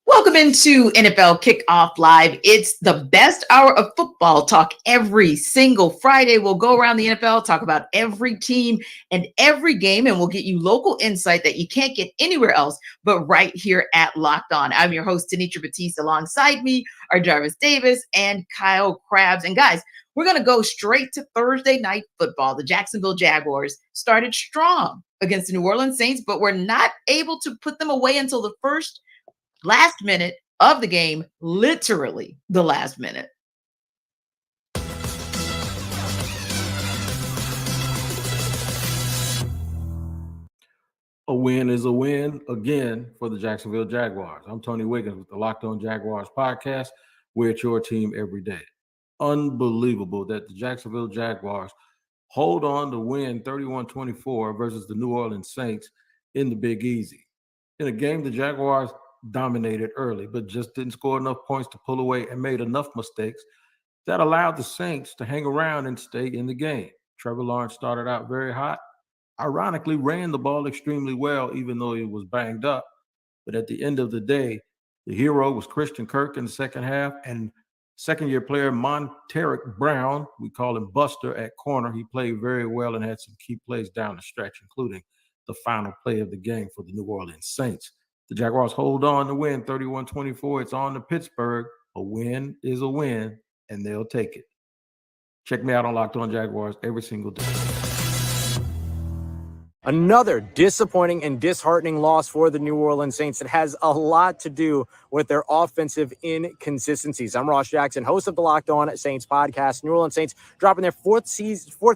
Welcome into NFL Kickoff Live. It's the best hour of football talk every single Friday. We'll go around the NFL, talk about every team and every game, and we'll get you local insight that you can't get anywhere else but right here at Locked On. I'm your host, Tanitra Batiste. Alongside me are Jarvis Davis and Kyle Krabs. And guys, we're going to go straight to Thursday night football. The Jacksonville Jaguars started strong against the New Orleans Saints, but were not able to put them away until the last minute of the game, literally the last minute. A win is a win again for the Jacksonville Jaguars. I'm Tony Wiggins with the Locked On Jaguars podcast. We're at your team every day. Unbelievable that the Jacksonville Jaguars hold on to win 31-24 versus the New Orleans Saints in the Big Easy. In a game, the Jaguars dominated early, but just didn't score enough points to pull away and made enough mistakes that allowed the Saints to hang around and stay in the game. Trevor Lawrence started out very hot, ironically ran the ball extremely well, even though he was banged up. But at the end of the day, the hero was Christian Kirk in the second half, and second-year player Monteric Brown, we call him Buster at corner. He played very well and had some key plays down the stretch, including the final play of the game for the New Orleans Saints. The Jaguars hold on to win 31-24. It's on to Pittsburgh. A win is a win, and they'll take it. Check me out on Locked On Jaguars every single day. Another disappointing and disheartening loss for the New Orleans Saints that has a lot to do with their offensive inconsistencies. I'm Ross Jackson, host of the Locked On Saints podcast. New Orleans Saints dropping their fourth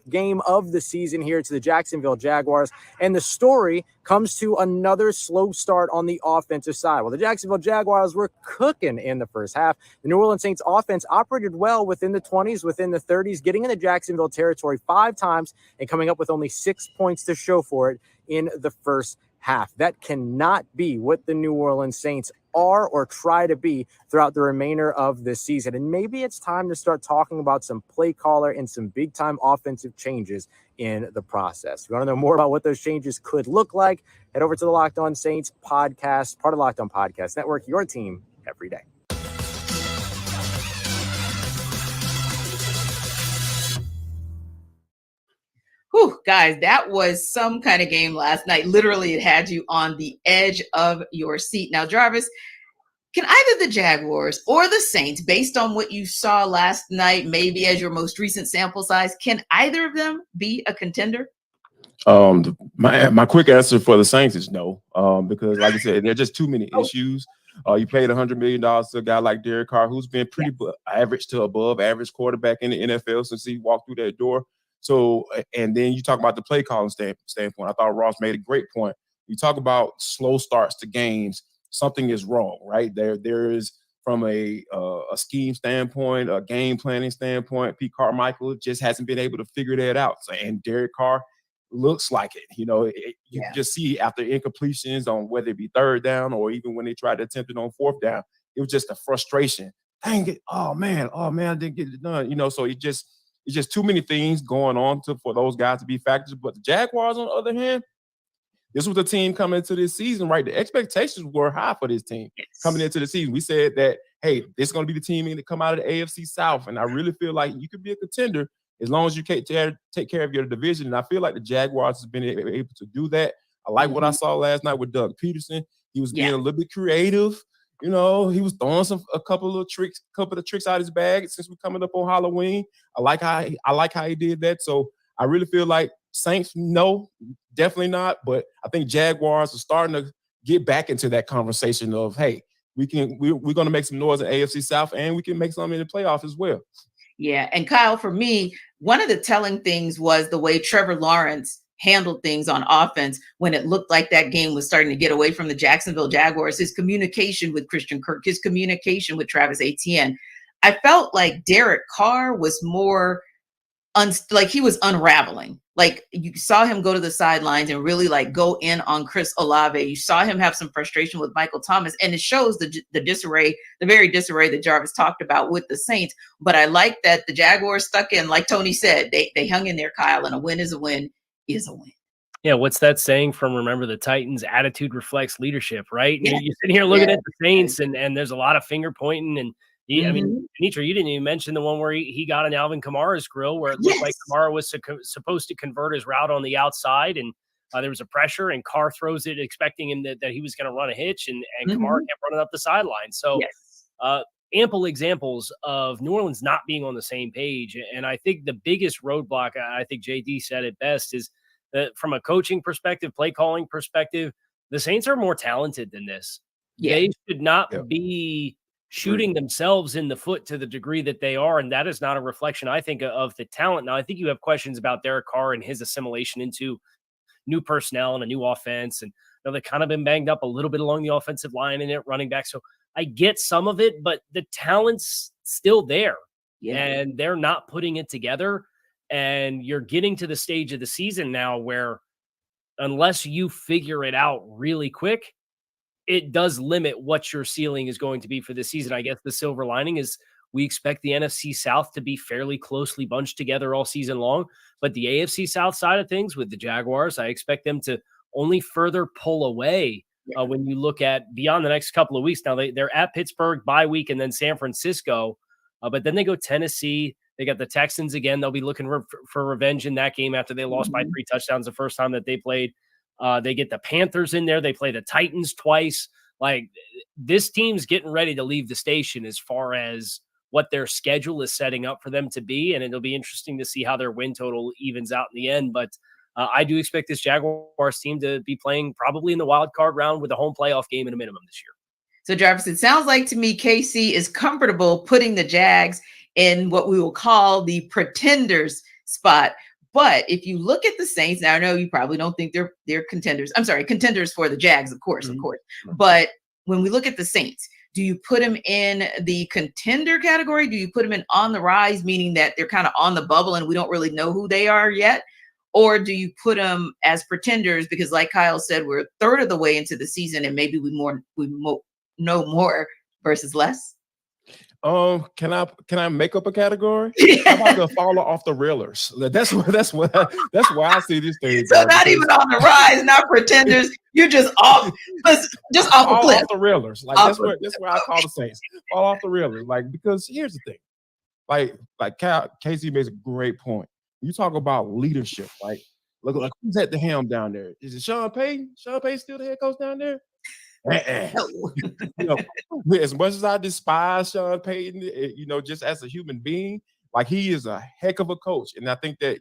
game of the season here to the Jacksonville Jaguars. And the story comes to another slow start on the offensive side. Well, the Jacksonville Jaguars were cooking in the first half. The New Orleans Saints offense operated well within the 20s, within the 30s, getting in the Jacksonville territory 5 times and coming up with only 6 points to show for it in the first half. That cannot be what the New Orleans Saints are or try to be throughout the remainder of this season. And maybe it's time to start talking about some play caller and some big time offensive changes in the process. If you want to know more about what those changes could look like, head over to the Locked On Saints podcast, part of Locked On Podcast Network, your team every day. Whew, guys, that was some kind of game last night. Literally, it had you on the edge of your seat. Now, Jarvis, can either the Jaguars or the Saints, based on what you saw last night, maybe as your most recent sample size, can either of them be a contender? My quick answer for the Saints is no, because like I said, there are just too many issues. You paid $100 million to a guy like Derek Carr, who's been pretty average to above average quarterback in the NFL since he walked through that door. So, and then you talk about the play calling standpoint. I thought Ross made a great point. You talk about slow starts to games. Something is wrong, right? There is, from a scheme standpoint, a game planning standpoint, Pete Carmichael just hasn't been able to figure that out. So, and Derek Carr looks like it. You know, you just see after incompletions on whether it be third down or even when they tried to attempt it on fourth down, it was just a frustration. Dang it! Oh man, I didn't get it done. You know, so it's just too many things going on for those guys to be factors. But the Jaguars, on the other hand, this was the team coming into this season, right? The expectations were high for this team coming into the season. We said that, hey, this is going to be the team to come out of the AFC South. And I really feel like you could be a contender as long as you take care of your division. And I feel like the Jaguars have been able to do that. I like what I saw last night with Doug Peterson. He was being a little bit creative. You know, he was throwing a couple of tricks out of his bag since we're coming up on Halloween. I like how he did that. So I really feel like Saints, no, definitely not. But I think Jaguars are starting to get back into that conversation of, hey, we're going to make some noise in AFC South and we can make some in the playoffs as well. Yeah. And Kyle, for me, one of the telling things was the way Trevor Lawrence handled things on offense when it looked like that game was starting to get away from the Jacksonville Jaguars. His communication with Christian Kirk, his communication with Travis Etienne. I felt like Derek Carr was more like he was unraveling. Like you saw him go to the sidelines and really like go in on Chris Olave. You saw him have some frustration with Michael Thomas, and it shows the disarray, the very disarray that Jarvis talked about with the Saints. But I like that the Jaguars stuck in, like Tony said, they hung in there, Kyle, and a win is a win is a win. Yeah, what's that saying from Remember the Titans? Attitude reflects leadership, right? Yeah. You're sitting here looking at the Saints, and there's a lot of finger pointing. And I mean, Nitra, you didn't even mention the one where he got an Alvin Kamara's grill, where it looked like Kamara was supposed to convert his route on the outside, and there was a pressure, and Carr throws it expecting him that he was going to run a hitch, and Kamara kept running up the sideline. So ample examples of New Orleans not being on the same page. And I think the biggest roadblock, I think JD said it best, is that from a coaching perspective, play calling perspective, the Saints are more talented than this. They should not be shooting themselves in the foot to the degree that they are. And that is not a reflection, I think, of the talent. Now, I think you have questions about Derek Carr and his assimilation into new personnel and a new offense. And they've kind of been banged up a little bit along the offensive line and at running back. So I get some of it, but the talent's still there and they're not putting it together. And you're getting to the stage of the season now where unless you figure it out really quick, it does limit what your ceiling is going to be for this season. I guess the silver lining is we expect the NFC South to be fairly closely bunched together all season long. But the AFC South side of things with the Jaguars, I expect them to only further pull away when you look at beyond the next couple of weeks. Now, they're at Pittsburgh, bye week, and then San Francisco. But then they go Tennessee. They got the Texans again. They'll be looking for revenge in that game after they lost by 3 touchdowns the first time that they played. They get the Panthers in there. They play the Titans twice. Like, this team's getting ready to leave the station as far as what their schedule is setting up for them to be. And it'll be interesting to see how their win total evens out in the end. But I do expect this Jaguars team to be playing probably in the wild card round with a home playoff game at a minimum this year. So, Jarvis, it sounds like to me KC is comfortable putting the Jags in what we will call the pretenders spot. But if you look at the Saints, now I know you probably don't think they're contenders. I'm sorry, contenders for the Jags, of course. But when we look at the Saints, do you put them in the contender category? Do you put them in on the rise, meaning that they're kind of on the bubble and we don't really know who they are yet? Or do you put them as pretenders because, like Kyle said, we're a third of the way into the season and maybe we know more versus less? Can I make up a category? How about the faller off the railers? That's why I see this thing. So not even on the rise, not pretenders. You're just off a cliff. Off the railers. Like that's where I call the Saints. Fall off the railers. Like, because here's the thing. Like Casey makes a great point. You talk about leadership. Like, look who's at the helm down there. Is it Sean Payton? Sean Payton still the head coach down there? As much as I despise Sean Payton, just as a human being, like, he is a heck of a coach. And I think that,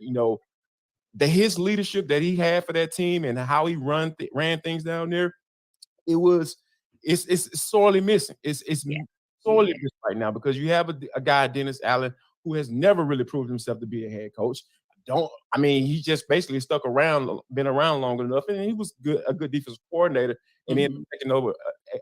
his leadership that he had for that team and how he ran things down there, it's sorely missing. It's sorely missing right now because you have a guy, Dennis Allen, who has never really proved himself to be a head coach. He just basically been around long enough, and he was a good defensive coordinator, and then taking over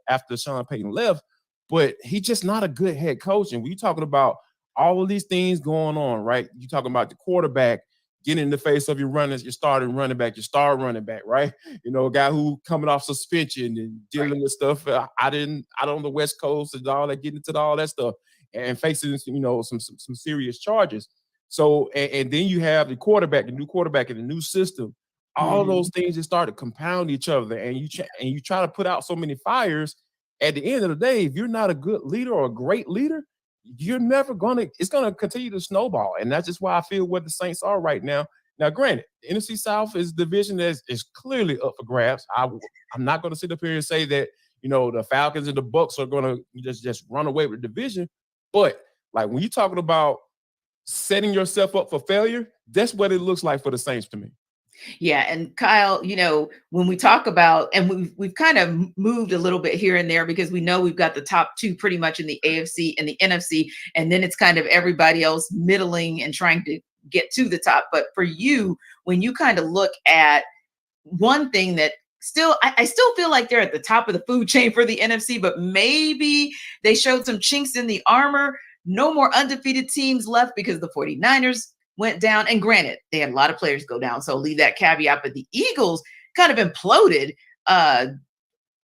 after Sean Payton left. But he's just not a good head coach. And we're talking about all of these things going on, right? You're talking about the quarterback getting in the face of your runners, your starting running back, your star running back, right? A guy who coming off suspension and dealing with stuff out on the West Coast and all that, getting into all that stuff and facing some serious charges. So, and then you have the new quarterback in the new system. All of those things just start to compound each other, and you try to put out so many fires. At the end of the day, if you're not a good leader or a great leader, you're never it's gonna continue to snowball, and that's just why I feel where the Saints are right now. Now, granted, the NFC South is a division that is clearly up for grabs. I'm not going to sit up here and say that the Falcons and the Bucs are going to just run away with the division, but like when you're talking about setting yourself up for failure, that's what it looks like for the Saints to me. Yeah. And Kyle, when we talk about, and we've kind of moved a little bit here and there because we know we've got the top two pretty much in the AFC and the NFC, and then it's kind of everybody else middling and trying to get to the top. But for you, when you kind of look at one thing that I still feel like they're at the top of the food chain for the NFC, but maybe they showed some chinks in the armor. No more undefeated teams left because the 49ers went down. And granted, they had a lot of players go down, so leave that caveat. But the Eagles kind of imploded.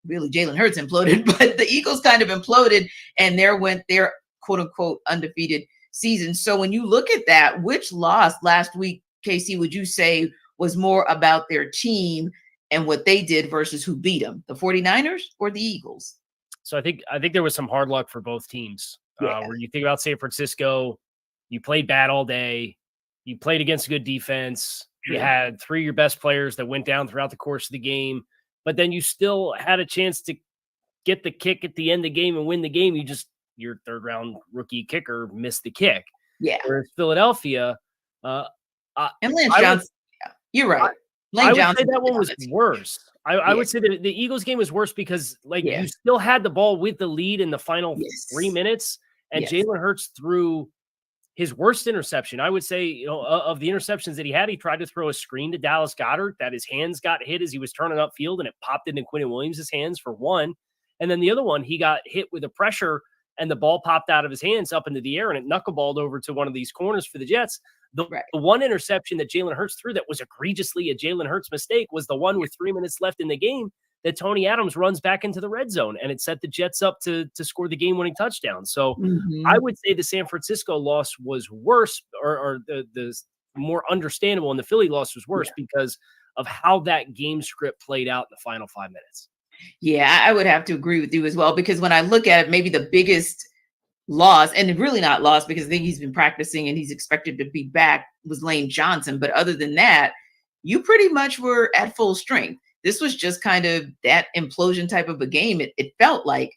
Really, Jalen Hurts imploded, but the Eagles kind of imploded, and there went their quote unquote undefeated season. So when you look at that, which loss last week, KC, would you say was more about their team and what they did versus who beat them, the 49ers or the Eagles? So I think there was some hard luck for both teams. Where you think about San Francisco, you played bad all day. You played against a good defense. You had 3 of your best players that went down throughout the course of the game, but then you still had a chance to get the kick at the end of the game and win the game. Your third round rookie kicker missed the kick. Yeah. Whereas Philadelphia, and Lance Johnson, you're right. I would say that one was worse. I would say that the Eagles game was worse because you still had the ball with the lead in the final 3 minutes, and Jalen Hurts threw his worst interception. I would say, of the interceptions that he had, he tried to throw a screen to Dallas Goedert that his hands got hit as he was turning upfield, and it popped into Quinnen Williams' hands for one. And then the other one, he got hit with a pressure and the ball popped out of his hands up into the air and it knuckleballed over to one of these corners for the Jets. The one interception that Jalen Hurts threw that was egregiously a Jalen Hurts mistake was the one with 3 minutes left in the game that Tony Adams runs back into the red zone, and it set the Jets up to score the game-winning touchdown. So I would say the San Francisco loss was worse, or the more understandable, and the Philly loss was worse because of how that game script played out in the final 5 minutes. Yeah, I would have to agree with you as well, because when I look at it, maybe the biggest loss, and really not lost because I think he's been practicing and he's expected to be back, was Lane Johnson. But other than that, you pretty much were at full strength. This was just kind of that implosion type of a game. It felt like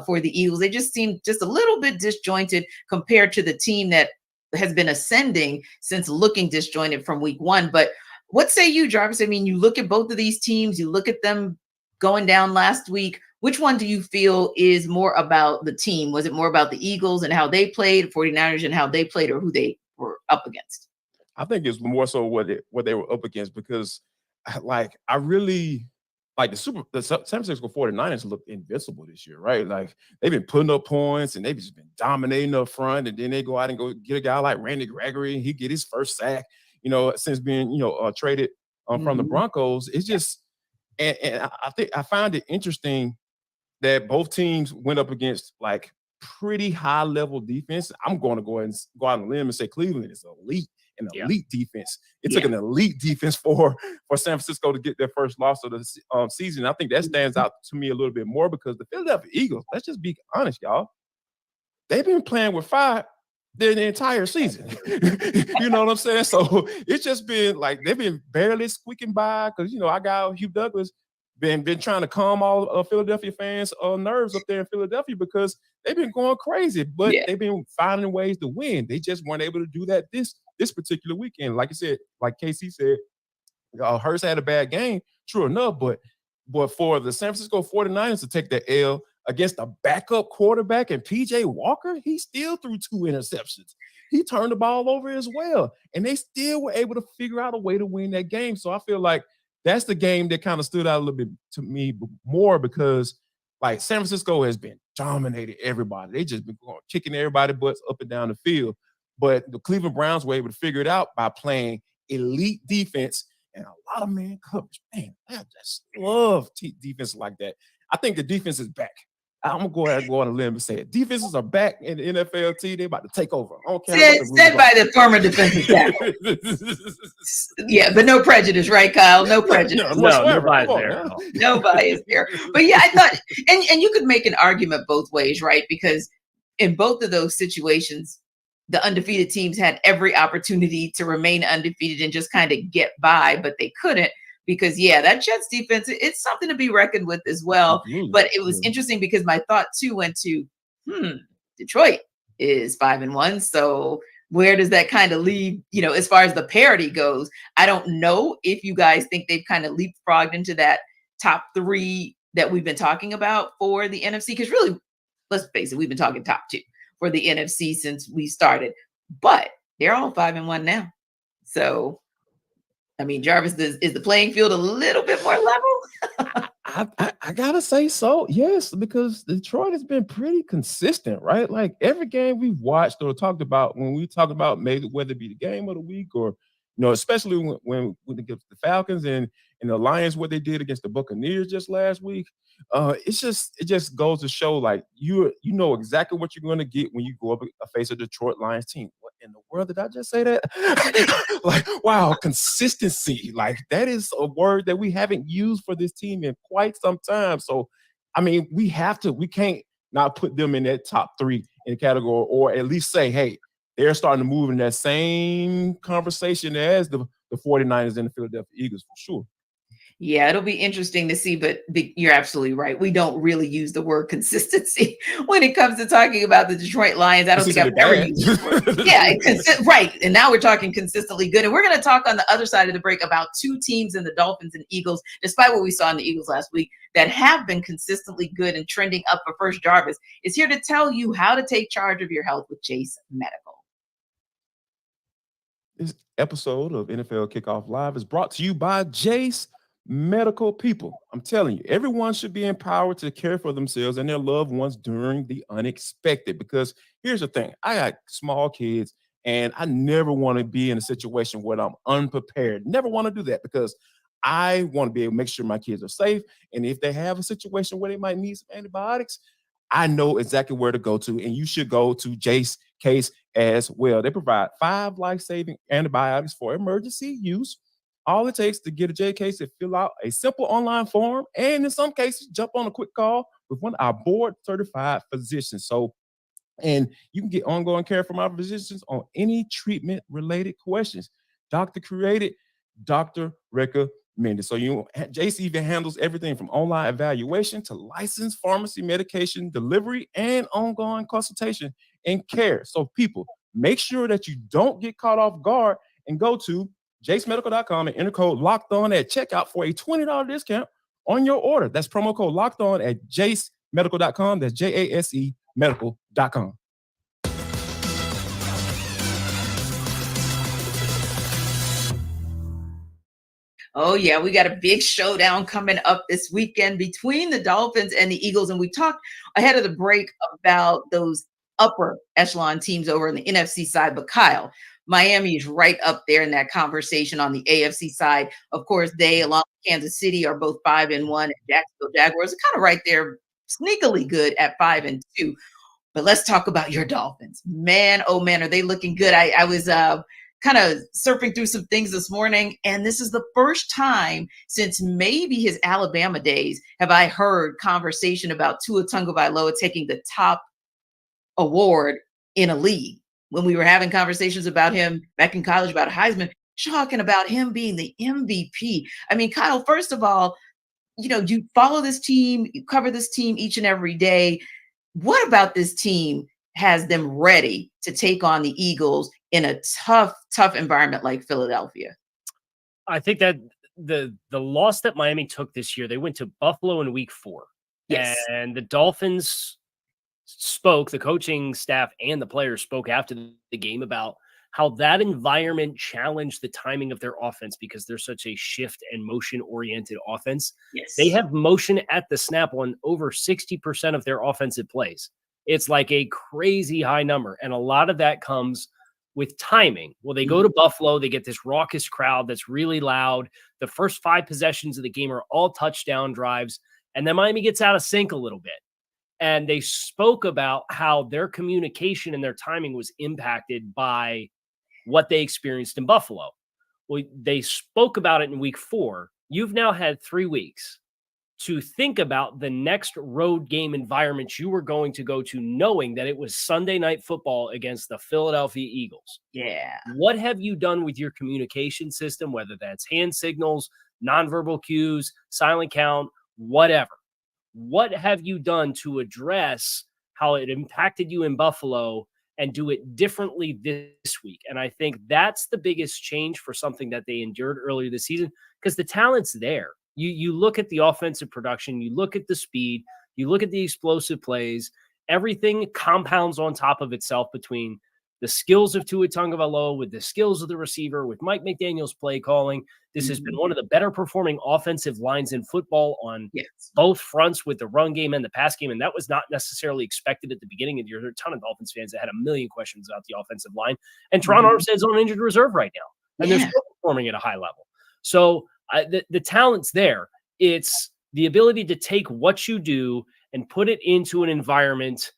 for the Eagles. They just seemed just a little bit disjointed compared to the team that has been ascending since looking disjointed from week one. But what say you, Jarvis? I mean, you look at both of these teams, you look at them going down last week. Which one do you feel is more about the team? Was it more about the Eagles and how they played, 49ers and how they played, or who they were up against? I think it's more so what they were up against, because I really like the San Francisco 49ers look invincible this year, right? Like, they've been putting up points and they've just been dominating up front, and then they go out and go get a guy like Randy Gregory, and he get his first sack, since being, traded from the Broncos. It's just, and I think I found it interesting that both teams went up against like pretty high level defense. I'm going to go out on a limb and say Cleveland is elite defense. It took an elite defense for San Francisco to get their first loss of the season. I think that stands out to me a little bit more, because the Philadelphia Eagles, let's just be honest, y'all, they've been playing with fire the entire season. You know what I'm saying? So it's just been like they've been barely squeaking by, because our guy Hugh Douglas been trying to calm all Philadelphia fans' nerves up there in Philadelphia, because they've been going crazy, but they've been finding ways to win. They just weren't able to do that this particular weekend. Like you said, like KC said, Hurts had a bad game, true enough, but for the San Francisco 49ers to take that L against a backup quarterback and PJ Walker, he still threw 2 interceptions. He turned the ball over as well, and they still were able to figure out a way to win that game. So I feel like that's the game that kind of stood out a little bit to me more, because like San Francisco has been dominating everybody. They just been kicking everybody's butts up and down the field. But the Cleveland Browns were able to figure it out by playing elite defense and a lot of man coverage. Man, I just love defense like that. I think the defense is back. I'm going to go ahead and go on a limb and say it. Defenses are back in the NFL. They're about to take over. I don't care. Said by the former defensive tackle. Yeah, but no prejudice, right, Kyle? No prejudice. No bias there. No bias there. But yeah, I thought, and you could make an argument both ways, right? Because in both of those situations, the undefeated teams had every opportunity to remain undefeated and just kind of get by, but they couldn't. Because, that Jets defense, it's something to be reckoned with as well. But it was interesting because my thought, too, went to, Detroit is 5-1. So where does that kind of leave, as far as the parity goes? I don't know if you guys think they've kind of leapfrogged into that top 3 that we've been talking about for the NFC. Because really, let's face it, we've been talking top 2 for the NFC since we started. But they're all 5-1 now. So I mean, Jarvis, is the playing field a little bit more level? I gotta say so, yes, because Detroit has been pretty consistent, right? Like every game we've watched or talked about, when we talk about maybe whether it be the game of the week or especially when against the Falcons and the Lions, what they did against the Buccaneers just last week. It just goes to show like you know exactly what you're going to get when you go up face a Detroit Lions team. What in the world did I just say that? Like, wow, consistency. Like that is a word that we haven't used for this team in quite some time. So, I mean, we can't not put them in that top 3 in the category, or at least say, hey, they're starting to move in that same conversation as the 49ers and the Philadelphia Eagles for sure. Yeah, it'll be interesting to see, but you're absolutely right. We don't really use the word consistency when it comes to talking about the Detroit Lions. I don't think I've ever used the word. Yeah, right. And now we're talking consistently good. And we're going to talk on the other side of the break about 2 teams in the Dolphins and Eagles, despite what we saw in the Eagles last week, that have been consistently good and trending up. But first, Jarvis is here to tell you how to take charge of your health with Jace Medical. This episode of NFL Kickoff Live is brought to you by Jace Medical. People, I'm telling you, everyone should be empowered to care for themselves and their loved ones during the unexpected. Because here's the thing, I got small kids and I never want to be in a situation where I'm unprepared. Never want to do that, because I want to be able to make sure my kids are safe. And if they have a situation where they might need some antibiotics, I know exactly where to go to, and you should go to Jace Case as well. They provide 5 life-saving antibiotics for emergency use. All it takes to get a J case is fill out a simple online form, and in some cases, jump on a quick call with one of our board-certified physicians. And you can get ongoing care from our physicians on any treatment-related questions. Doctor created, doctor recommended. So Jace even handles everything from online evaluation to licensed pharmacy medication delivery and ongoing consultation and care. So people, make sure that you don't get caught off guard and go to jacemedical.com and enter code locked on at checkout for a $20 discount on your order. That's promo code locked on at jacemedical.com. That's JASE medical.com. Oh, yeah, we got a big showdown coming up this weekend between the Dolphins and the Eagles. And we talked ahead of the break about those upper echelon teams over on the NFC side. But Kyle, Miami is right up there in that conversation on the AFC side. Of course, they, along with Kansas City, are both 5-1, and Jacksonville Jaguars are kind of right there, sneakily good at 5-2. But let's talk about your Dolphins. Man, oh man, are they looking good? I was kind of surfing through some things this morning, and this is the first time since maybe his Alabama days have I heard conversation about Tua Tagovailoa taking the top award in a league. When we were having conversations about him back in college about Heisman, talking about him being the MVP. I mean, Kyle, first of all, you follow this team, you cover this team each and every day. What about this team has them ready to take on the Eagles in a tough environment like Philadelphia? I think that the loss that Miami took this year, they went to Buffalo in week 4. Yes. And the Dolphins spoke, the coaching staff and the players spoke after the game about how that environment challenged the timing of their offense, because they're such a shift and motion oriented offense. Yes. They have motion at the snap on over 60% of their offensive plays. It's like a crazy high number. And a lot of that comes with timing. Well, they go to Buffalo, they get this raucous crowd that's really loud. The first 5 possessions of the game are all touchdown drives. And then Miami gets out of sync a little bit. And they spoke about how their communication and their timing was impacted by what they experienced in Buffalo. Well, they spoke about it in week 4. You've now had 3 weeks to think about the next road game environment you were going to go to, knowing that it was Sunday Night Football against the Philadelphia Eagles. Yeah. What have you done with your communication system, whether that's hand signals, nonverbal cues, silent count, whatever? What have you done to address how it impacted you in Buffalo and do it differently this week? And I think that's the biggest change for something that they endured earlier this season, because the talent's there. You look at the offensive production, you look at the speed, you look at the explosive plays, everything compounds on top of itself between the skills of Tua Tagovailoa, with the skills of the receiver, with Mike McDaniel's play calling, this has been one of the better performing offensive lines in football on both fronts, with the run game and the pass game. And that was not necessarily expected at the beginning of the year. There are a ton of Dolphins fans that had a million questions about the offensive line. And Teron Armstead's on injured reserve right now, and they're still performing at a high level. So the talent's there. It's the ability to take what you do and put it into an environment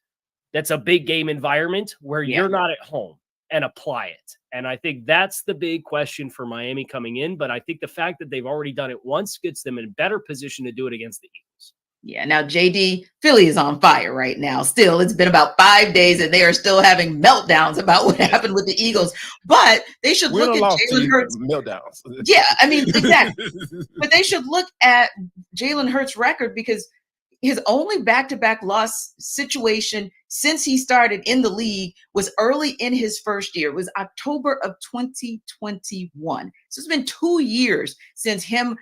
that's a big game environment where you're not at home, and apply it. And I think that's the big question for Miami coming in. But I think the fact that they've already done it once gets them in a better position to do it against the Eagles. Yeah. Now, JD, Philly is on fire right now. Still, it's been about 5 days and they are still having meltdowns about what happened with the Eagles. But they should look at Jalen Hurts. Meltdowns. Yeah, I mean, exactly. But they should look at Jalen Hurts' record, because his only back-to-back loss situation since he started in the league was early in his first year. It was October of 2021. So it's been 2 years since him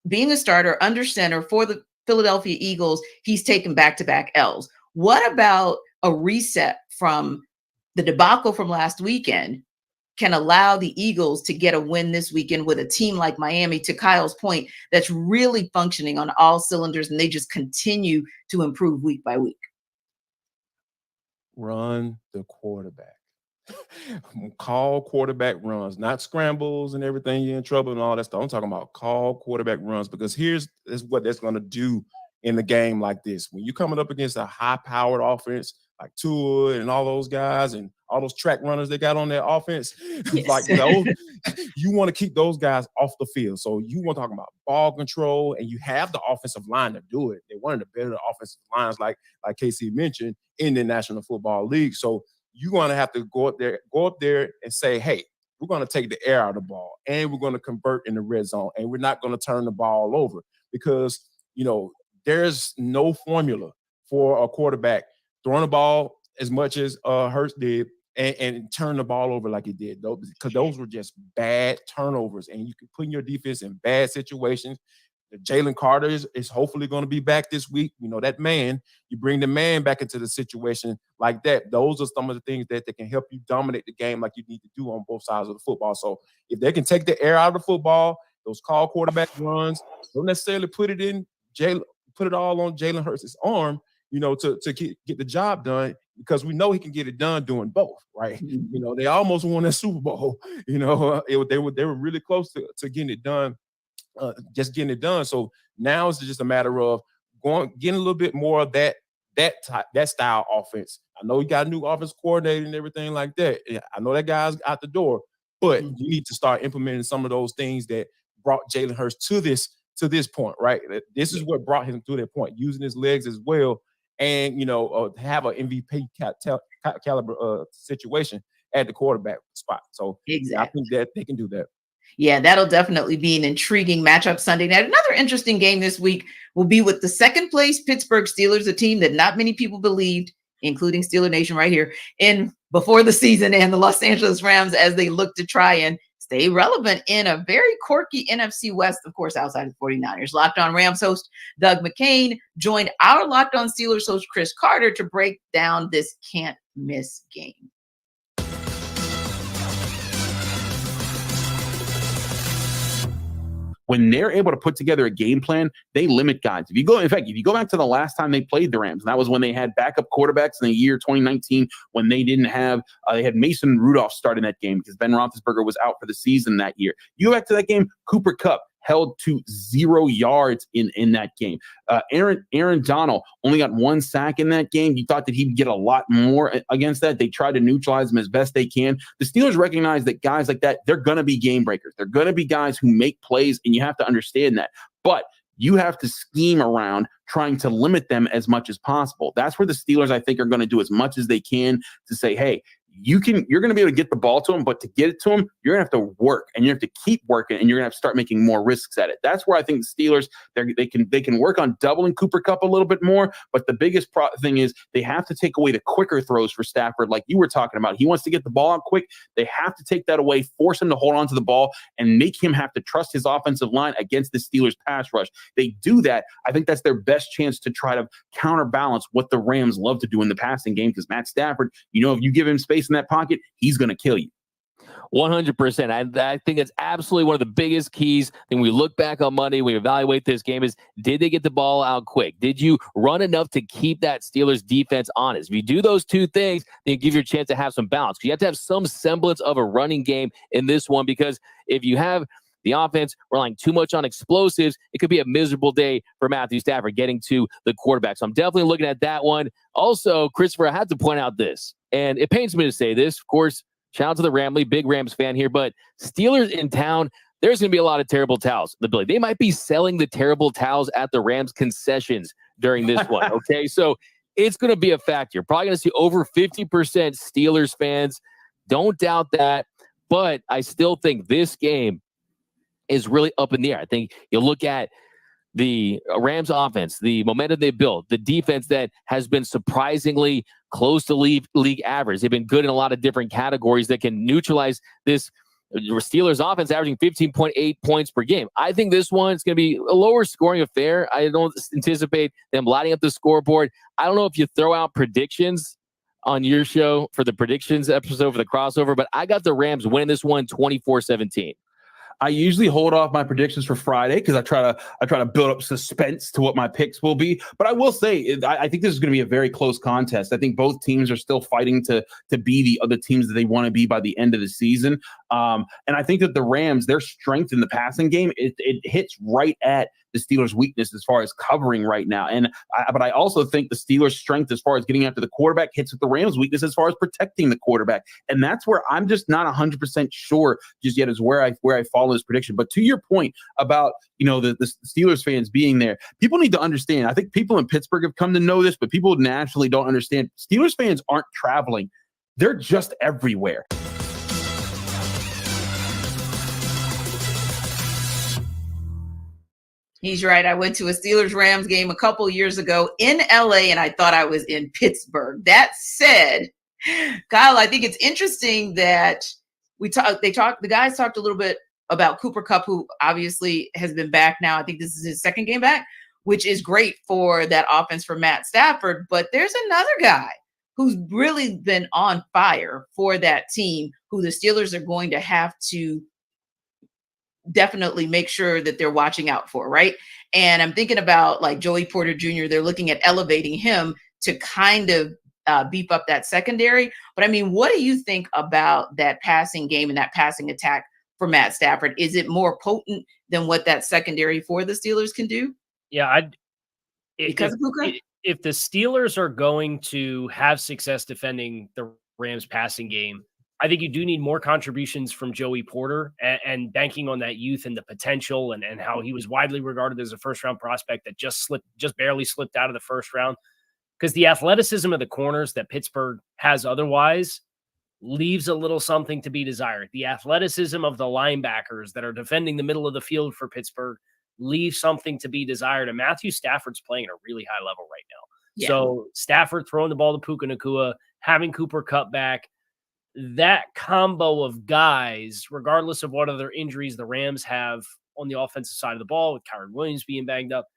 being a starter under center for the Philadelphia Eagles. He's taken back-to-back L's. What about a reset from the debacle from last weekend can allow the Eagles to get a win this weekend with a team like Miami, to Kyle's point, that's really functioning on all cylinders, and they just continue to improve week by week? Run the quarterback. Call quarterback runs, not scrambles and everything. You're in trouble and all that stuff. I'm talking about call quarterback runs, because here's what that's going to do in the game like this. When you're coming up against a high-powered offense like Tua and all those guys and all those track runners they got on their offense, like those, you want to keep those guys off the field. So you want to talk about ball control, and you have the offensive line to do it. They're one of the better offensive lines, like KC mentioned, in the National Football League. So you're going to have to go up there and say, hey, we're going to take the air out of the ball, and we're going to convert in the red zone, and we're not going to turn the ball over, because, there's no formula for a quarterback throwing the ball as much as Hurts did and turn the ball over like he did, because those were just bad turnovers, and you can put your defense in bad situations. Jalen Carter is hopefully going to be back this week. That man, you bring the man back into the situation like that. Those are some of the things that can help you dominate the game like you need to do on both sides of the football. So if they can take the air out of the football, those call quarterback runs, don't necessarily put it all on Jalen Hurts' arm, to get the job done, because we know he can get it done doing both, right? They almost won that Super Bowl. They were really close to getting it done. Just getting it done. So now it's just a matter of getting a little bit more of that style offense. I know you got a new offense coordinator and everything like that. I know that guy's out the door, but you need to start implementing some of those things that brought Jalen Hurts to this point, right? This is what brought him to that point, using his legs as well, and have an MVP caliber situation at the quarterback spot. So I think that they can do that. Yeah, that'll definitely be an intriguing matchup Sunday night. Another interesting game this week will be with the second place Pittsburgh Steelers, a team that not many people believed, including Steeler Nation right here, in before the season, and the Los Angeles Rams, as they look to try and stay relevant in a very quirky NFC West, of course, outside of 49ers. Locked On Rams host Doug McCain joined our Locked On Steelers host Chris Carter to break down this can't-miss game. When they're able to put together a game plan, they limit guys. If you go back to the last time they played the Rams, and that was when they had backup quarterbacks in the year 2019, when they didn't have, they had Mason Rudolph starting that game because Ben Roethlisberger was out for the season that year. You go back to that game, Cooper Kupp held to 0 yards in that game. Aaron Donald only got 1 sack in that game. You thought that he'd get a lot more against that. They tried to neutralize him as best they can. The Steelers recognize that guys like that, they're going to be game breakers. They're going to be guys who make plays, and you have to understand that. But you have to scheme around trying to limit them as much as possible. That's where the Steelers, I think, are going to do as much as they can to say, hey, you're going to be able to get the ball to him, but to get it to him, you're going to have to work, and you have to keep working, and you're going to have to start making more risks at it. That's where I think the Steelers, they can work on doubling Cooper Kupp a little bit more, but the biggest thing is they have to take away the quicker throws for Stafford, like you were talking about. He wants to get the ball out quick. They have to take that away, force him to hold on to the ball, and make him have to trust his offensive line against the Steelers' pass rush. They do that. I think that's their best chance to try to counterbalance what the Rams love to do in the passing game, because Matt Stafford, if you give him space, space in that pocket, he's going to kill you. 100%. I think it's absolutely one of the biggest keys. When we look back on Monday, we evaluate this game is, did they get the ball out quick? Did you run enough to keep that Steelers defense honest? If you do those two things, then you give you a chance to have some balance. You have to have some semblance of a running game in this one, because if you have the offense relying too much on explosives, it could be a miserable day for Matthew Stafford getting to the quarterback. So I'm definitely looking at that one. Also, Christopher, I have to point out this, and it pains me to say this, of course. Shout out to the Ramley, big Rams fan here, but Steelers in town, there's going to be a lot of terrible towels. They might be selling the terrible towels at the Rams concessions during this one, okay? So it's going to be a factor. You're probably going to see over 50% Steelers fans. Don't doubt that, but I still think this game is really up in the air. I think you look at the Rams offense, the momentum they built, the defense that has been surprisingly close to league average. They've been good in a lot of different categories that can neutralize this Steelers offense, averaging 15.8 points per game. I think this one is going to be a lower scoring affair. I don't anticipate them lighting up the scoreboard. I don't know if you throw out predictions on your show for the predictions episode for the crossover, but I got the Rams winning this one 24-17. I usually hold off my predictions for Friday because I try to build up suspense to what my picks will be. But I will say, I think this is going to be a very close contest. I think both teams are still fighting to be the other teams that they want to be by the end of the season. And I think that the Rams, their strength in the passing game, it hits right at the Steelers' weakness as far as covering right now. But I also think the Steelers' strength as far as getting after the quarterback hits with the Rams' weakness as far as protecting the quarterback. And that's where I'm just not 100% sure just yet is where I fall in this prediction. But to your point about, the Steelers fans being there, people need to understand. I think people in Pittsburgh have come to know this, but people naturally don't understand. Steelers fans aren't traveling. They're just everywhere. He's right. I went to a Steelers-Rams game a couple years ago in LA, and I thought I was in Pittsburgh. That said, Kyle, I think it's interesting that the guys talked a little bit about Cooper Kupp, who obviously has been back now. I think this is his second game back, which is great for that offense for Matt Stafford. But there's another guy who's really been on fire for that team, who the Steelers are going to have to definitely make sure that they're watching out for, right? And I'm thinking about like Joey Porter Jr. They're looking at elevating him to kind of beef up that secondary. But I mean, what do you think about that passing game and that passing attack for Matt Stafford? Is it more potent than what that secondary for the Steelers can do? Yeah, If the Steelers are going to have success defending the Rams passing game, I think you do need more contributions from Joey Porter and banking on that youth and the potential and how he was widely regarded as a first-round prospect that just barely slipped out of the first round. Because the athleticism of the corners that Pittsburgh has otherwise leaves a little something to be desired. The athleticism of the linebackers that are defending the middle of the field for Pittsburgh leaves something to be desired. And Matthew Stafford's playing at a really high level right now. Yeah. So Stafford throwing the ball to Puka Nacua, having Cooper Kupp back, that combo of guys, regardless of what other injuries the Rams have on the offensive side of the ball, with Kyron Williams being banged up,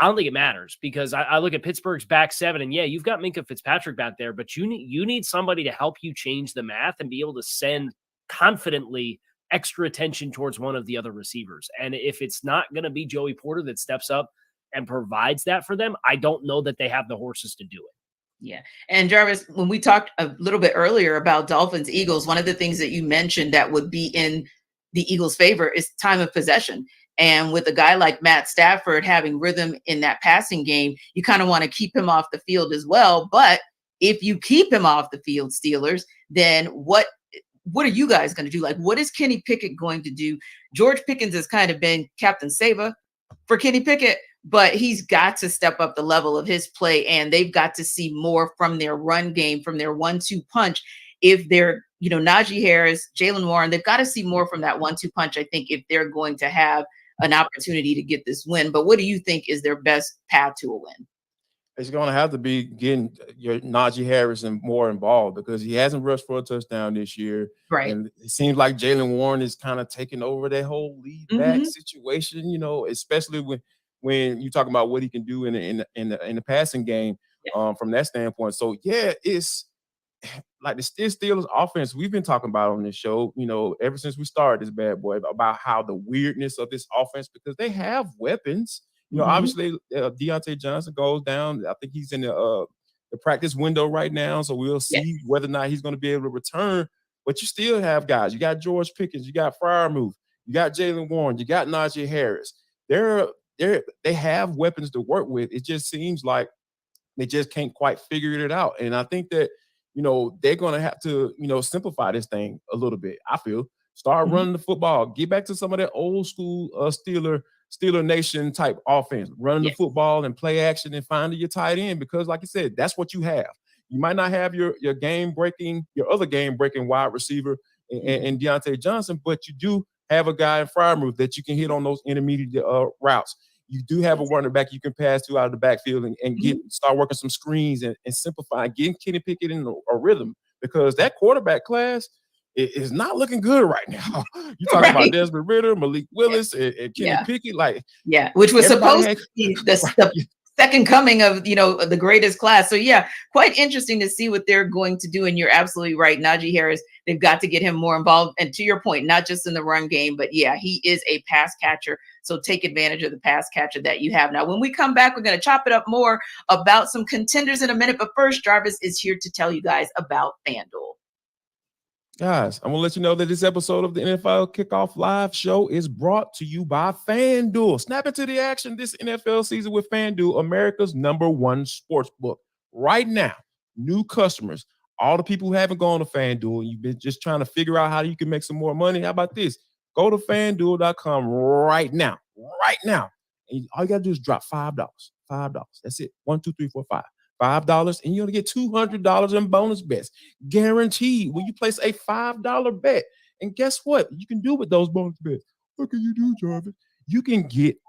I don't think it matters because I look at Pittsburgh's back seven, and yeah, you've got Minkah Fitzpatrick back there, but you need somebody to help you change the math and be able to send confidently extra attention towards one of the other receivers. And if it's not going to be Joey Porter that steps up and provides that for them, I don't know that they have the horses to do it. Yeah. And Jarvis, when we talked a little bit earlier about Dolphins Eagles, one of the things that you mentioned that would be in the Eagles' favor is time of possession. And with a guy like Matt Stafford having rhythm in that passing game, you kind of want to keep him off the field as well. But if you keep him off the field, Steelers, then what are you guys going to do? Like, what is Kenny Pickett going to do? George Pickens has kind of been Captain Saver for Kenny Pickett, but he's got to step up the level of his play, and they've got to see more from their run game, from their 1-2 punch. If they're, Najee Harris, Jaylen Warren, they've got to see more from that 1-2 punch, I think, if they're going to have an opportunity to get this win. But what do you think is their best path to a win? It's going to have to be getting your Najee Harris more involved because he hasn't rushed for a touchdown this year. Right. And it seems like Jaylen Warren is kind of taking over that whole lead back situation, especially when you talk about what he can do in the passing game from that standpoint. So, yeah, it's like the Steelers offense we've been talking about on this show, ever since we started this bad boy, about how the weirdness of this offense, because they have weapons. Obviously Deontay Johnson goes down. I think he's in the practice window right now, so we'll see whether or not he's going to be able to return. But you still have guys. You got George Pickens, you got Freiermuth, you got Jalen Warren, you got Najee Harris. They have weapons to work with. It just seems like they just can't quite figure it out. And I think that, they're going to have to, simplify this thing a little bit. I feel start running the football, get back to some of that old school Steeler Nation type offense, running the football and play action and finding your tight end, because like you said, that's what you have. You might not have your other game breaking wide receiver and Deontay Johnson, but you do have a guy in Freiermuth that you can hit on those intermediate routes. You do have a running back you can pass to out of the backfield and start working some screens and simplify, getting Kenny Pickett in a rhythm, because that quarterback class is not looking good right now. You're talking about Desmond Ridder, Malik Willis, and Kenny Pickett, which was supposed to be the second coming of the greatest class. So quite interesting to see what they're going to do. And you're absolutely right, Najee Harris. They've got to get him more involved. And to your point, not just in the run game, but he is a pass catcher. So take advantage of the pass catcher that you have. Now, when we come back, we're going to chop it up more about some contenders in a minute. But first, Jarvis is here to tell you guys about FanDuel. Guys, I'm going to let you know that this episode of the NFL Kickoff Live show is brought to you by FanDuel. Snap into the action this NFL season with FanDuel, America's #1 sports book. Right now, new customers, all the people who haven't gone to FanDuel, you've been just trying to figure out how you can make some more money. How about this? Go to FanDuel.com right now. And all you got to do is drop $5. That's it. 1, 2, 3, 4, 5. $5, and you're going to get $200 in bonus bets, guaranteed, when you place a $5 bet. And guess what? You can do with those bonus bets. What can you do, Jarvis? You can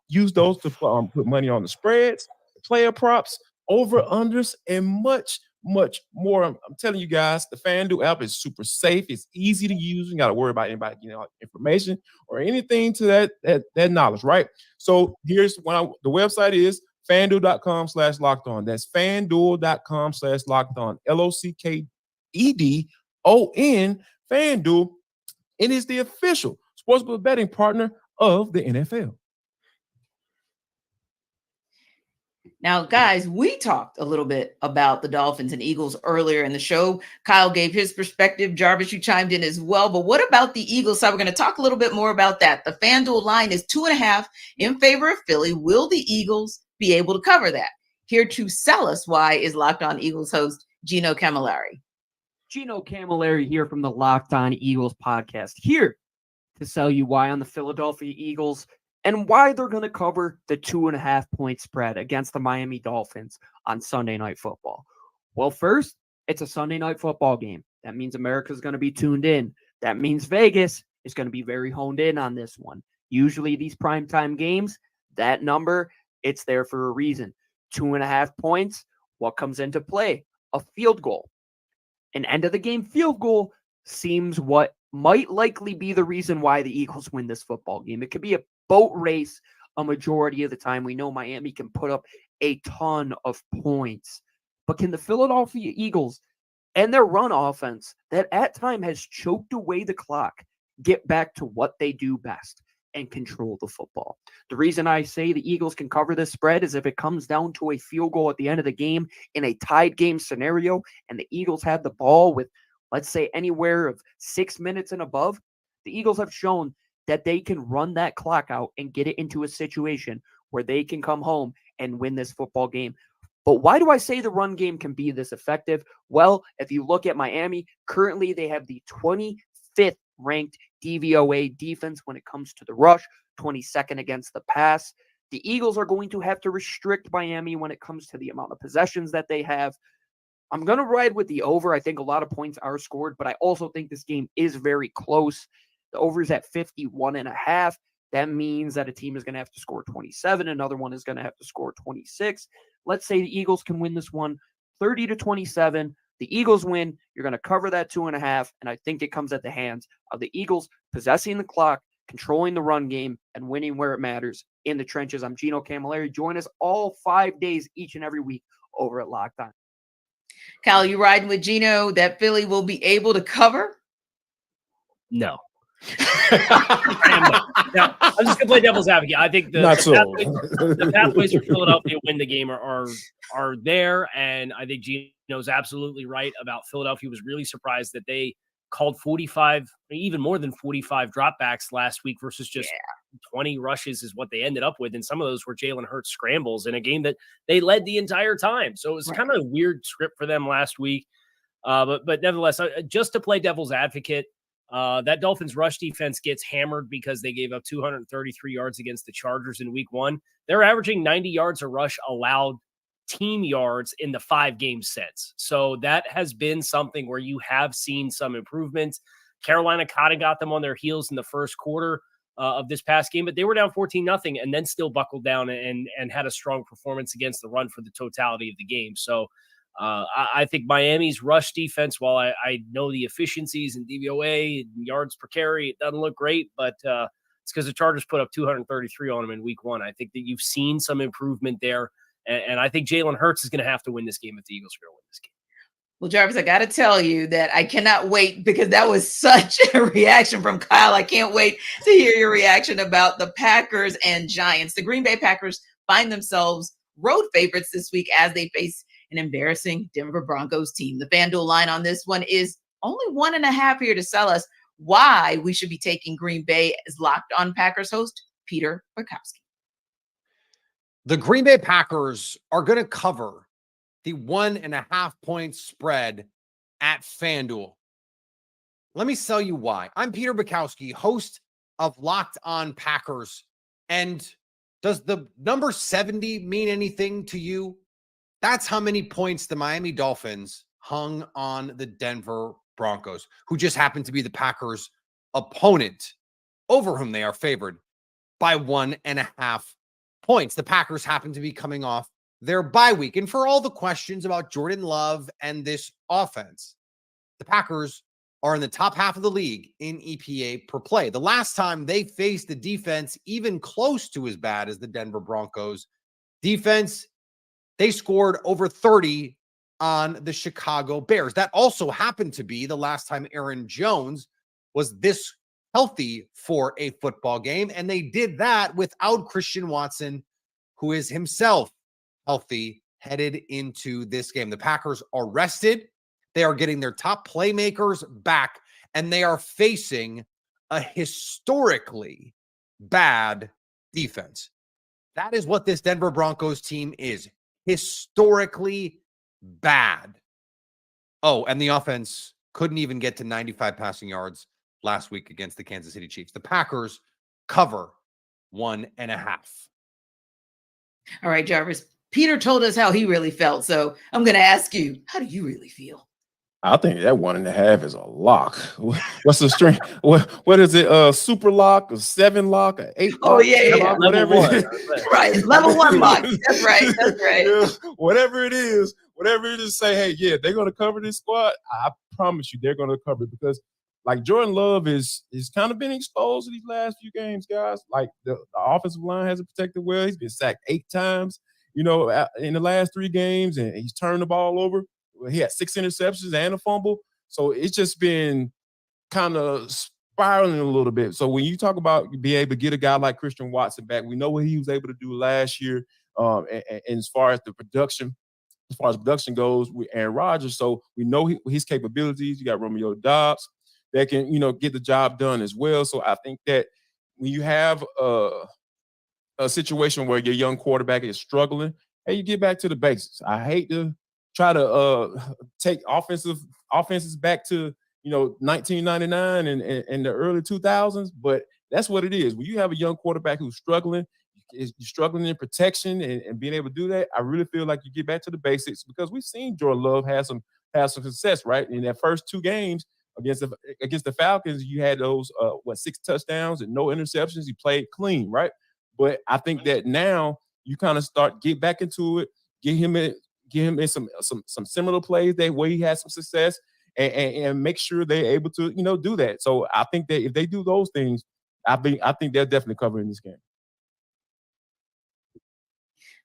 use those to put money on the spreads, player props, over-unders, and much, much more. I'm telling you guys, the FanDuel app is super safe. It's easy to use. You got to worry about anybody getting information or anything to that knowledge, right? So here's the website is FanDuel.com/lockedon. That's FanDuel.com/lockedon. LOCKEDON. FanDuel. It is the official sportsbook betting partner of the NFL. Now, guys, we talked a little bit about the Dolphins and Eagles earlier in the show. Kyle gave his perspective. Jarvis, you chimed in as well. But what about the Eagles? So we're going to talk a little bit more about that. The FanDuel line is 2.5 in favor of Philly. Will the Eagles be able to cover that? Here to sell us why is Locked On Eagles host Gino Camilleri. Gino Camilleri here from the Locked On Eagles podcast, here to sell you why on the Philadelphia Eagles and why they're going to cover the 2.5-point spread against the Miami Dolphins on Sunday Night Football. Well, first, it's a Sunday Night Football game. That means America's going to be tuned in. That means Vegas is going to be very honed in on this one. Usually these primetime games, that number, it's there for a reason. 2.5 points. What comes into play? A field goal. An end-of-the-game field goal seems what might likely be the reason why the Eagles win this football game. It could be a boat race a majority of the time. We know Miami can put up a ton of points. But can the Philadelphia Eagles and their run offense that at time has choked away the clock get back to what they do best and control the football? The reason I say the Eagles can cover this spread is if it comes down to a field goal at the end of the game in a tied game scenario and the Eagles have the ball with, let's say, anywhere of 6 minutes and above, the Eagles have shown that they can run that clock out and get it into a situation where they can come home and win this football game. But why do I say the run game can be this effective? Well, if you look at Miami, currently they have the 25th ranked DVOA defense when it comes to the rush, 22nd against the pass. The Eagles are going to have to restrict Miami when it comes to the amount of possessions that they have. I'm going to ride with the over. I think a lot of points are scored, but I also think this game is very close. The over is at 51.5. That means that a team is going to have to score 27. Another one is going to have to score 26. Let's say the Eagles can win this one 30-27. The Eagles win. You're going to cover that 2.5. And I think it comes at the hands of the Eagles possessing the clock, controlling the run game, and winning where it matters in the trenches. I'm Gino Camilleri. Join us all 5 days each and every week over at Locked On. Kyle, you riding with Gino that Philly will be able to cover? No. Now, I'm just gonna play devil's advocate. I think the pathways for Philadelphia to win the game are there, and I think Gino's absolutely right about Philadelphia. Was really surprised that they called 45, even more than 45 dropbacks last week versus just 20 rushes is what they ended up with, and some of those were Jalen Hurts scrambles in a game that they led the entire time. So it was kind of a weird script for them last week. But nevertheless, just to play devil's advocate. That Dolphins rush defense gets hammered because they gave up 233 yards against the Chargers in week 1. They're averaging 90 yards a rush allowed team yards in the 5 games since. So that has been something where you have seen some improvement. Carolina kind of got them on their heels in the first quarter of this past game, but they were down 14-0 and then still buckled down and had a strong performance against the run for the totality of the game. So I think Miami's rush defense, while I know the efficiencies and DVOA and yards per carry, it doesn't look great, but it's because the Chargers put up 233 on them in week 1. I think that you've seen some improvement there, and I think Jalen Hurts is going to have to win this game if the Eagles are going to win this game. Well, Jarvis, I got to tell you that I cannot wait because that was such a reaction from Kyle. I can't wait to hear your reaction about the Packers and Giants. The Green Bay Packers find themselves road favorites this week as they face an embarrassing Denver Broncos team. The FanDuel line on this one is only 1.5 here to sell us why we should be taking Green Bay as Locked On Packers host Peter Bukowski. The Green Bay Packers are going to cover the 1.5 point spread at FanDuel. Let me tell you why. I'm Peter Bukowski, host of Locked On Packers. And does the number 70 mean anything to you? That's how many points the Miami Dolphins hung on the Denver Broncos, who just happened to be the Packers' opponent, over whom they are favored by 1.5 points. The Packers happen to be coming off their bye week. And for all the questions about Jordan Love and this offense, the Packers are in the top half of the league in EPA per play. The last time they faced the defense even close to as bad as the Denver Broncos defense, they scored over 30 on the Chicago Bears. That also happened to be the last time Aaron Jones was this healthy for a football game. And they did that without Christian Watson, who is himself healthy headed into this game. The Packers are rested. They are getting their top playmakers back, and they are facing a historically bad defense. That is what this Denver Broncos team is. Historically bad. Oh, and the offense couldn't even get to 95 passing yards last week against the Kansas City Chiefs. The Packers cover 1.5. All right, Jarvis. Peter told us how he really felt, so I'm going to ask you, how do you really feel? I think that 1.5 is a lock. What's the strength? What is it? Super lock, a 7 lock, a 8 lock? Oh, yeah. Lock, whatever it is. Right. Level 1 lock. That's right. That's right. Yeah, whatever it is, say, hey, yeah, they're going to cover this squad. I promise you they're going to cover it because, like, Jordan Love is kind of been exposed in these last few games, guys. Like, the offensive line hasn't protected well. He's been sacked 8 times, in the last 3 games, and he's turned the ball over. He had 6 interceptions and a fumble. So it's just been kind of spiraling a little bit. So when you talk about being able to get a guy like Christian Watson back, we know what he was able to do last year. And as far as production goes with Aaron Rodgers. So we know his capabilities. You got Romeo Doubs that can, get the job done as well. So I think that when you have a situation where your young quarterback is struggling, hey, you get back to the basics. I hate to try to take offenses back to 1999 and the early 2000s, but that's what it is. When you have a young quarterback who's struggling, you're struggling in protection and being able to do that, I really feel like you get back to the basics because we've seen Jordan Love have some success, right? In that first 2 games against the Falcons, you had those 6 touchdowns and no interceptions. He played clean, right? But I think that now you kind of get back into it, get him in some similar plays where he had some success and make sure they're able to, do that. So I think that if they do those things, I think they're definitely covering this game.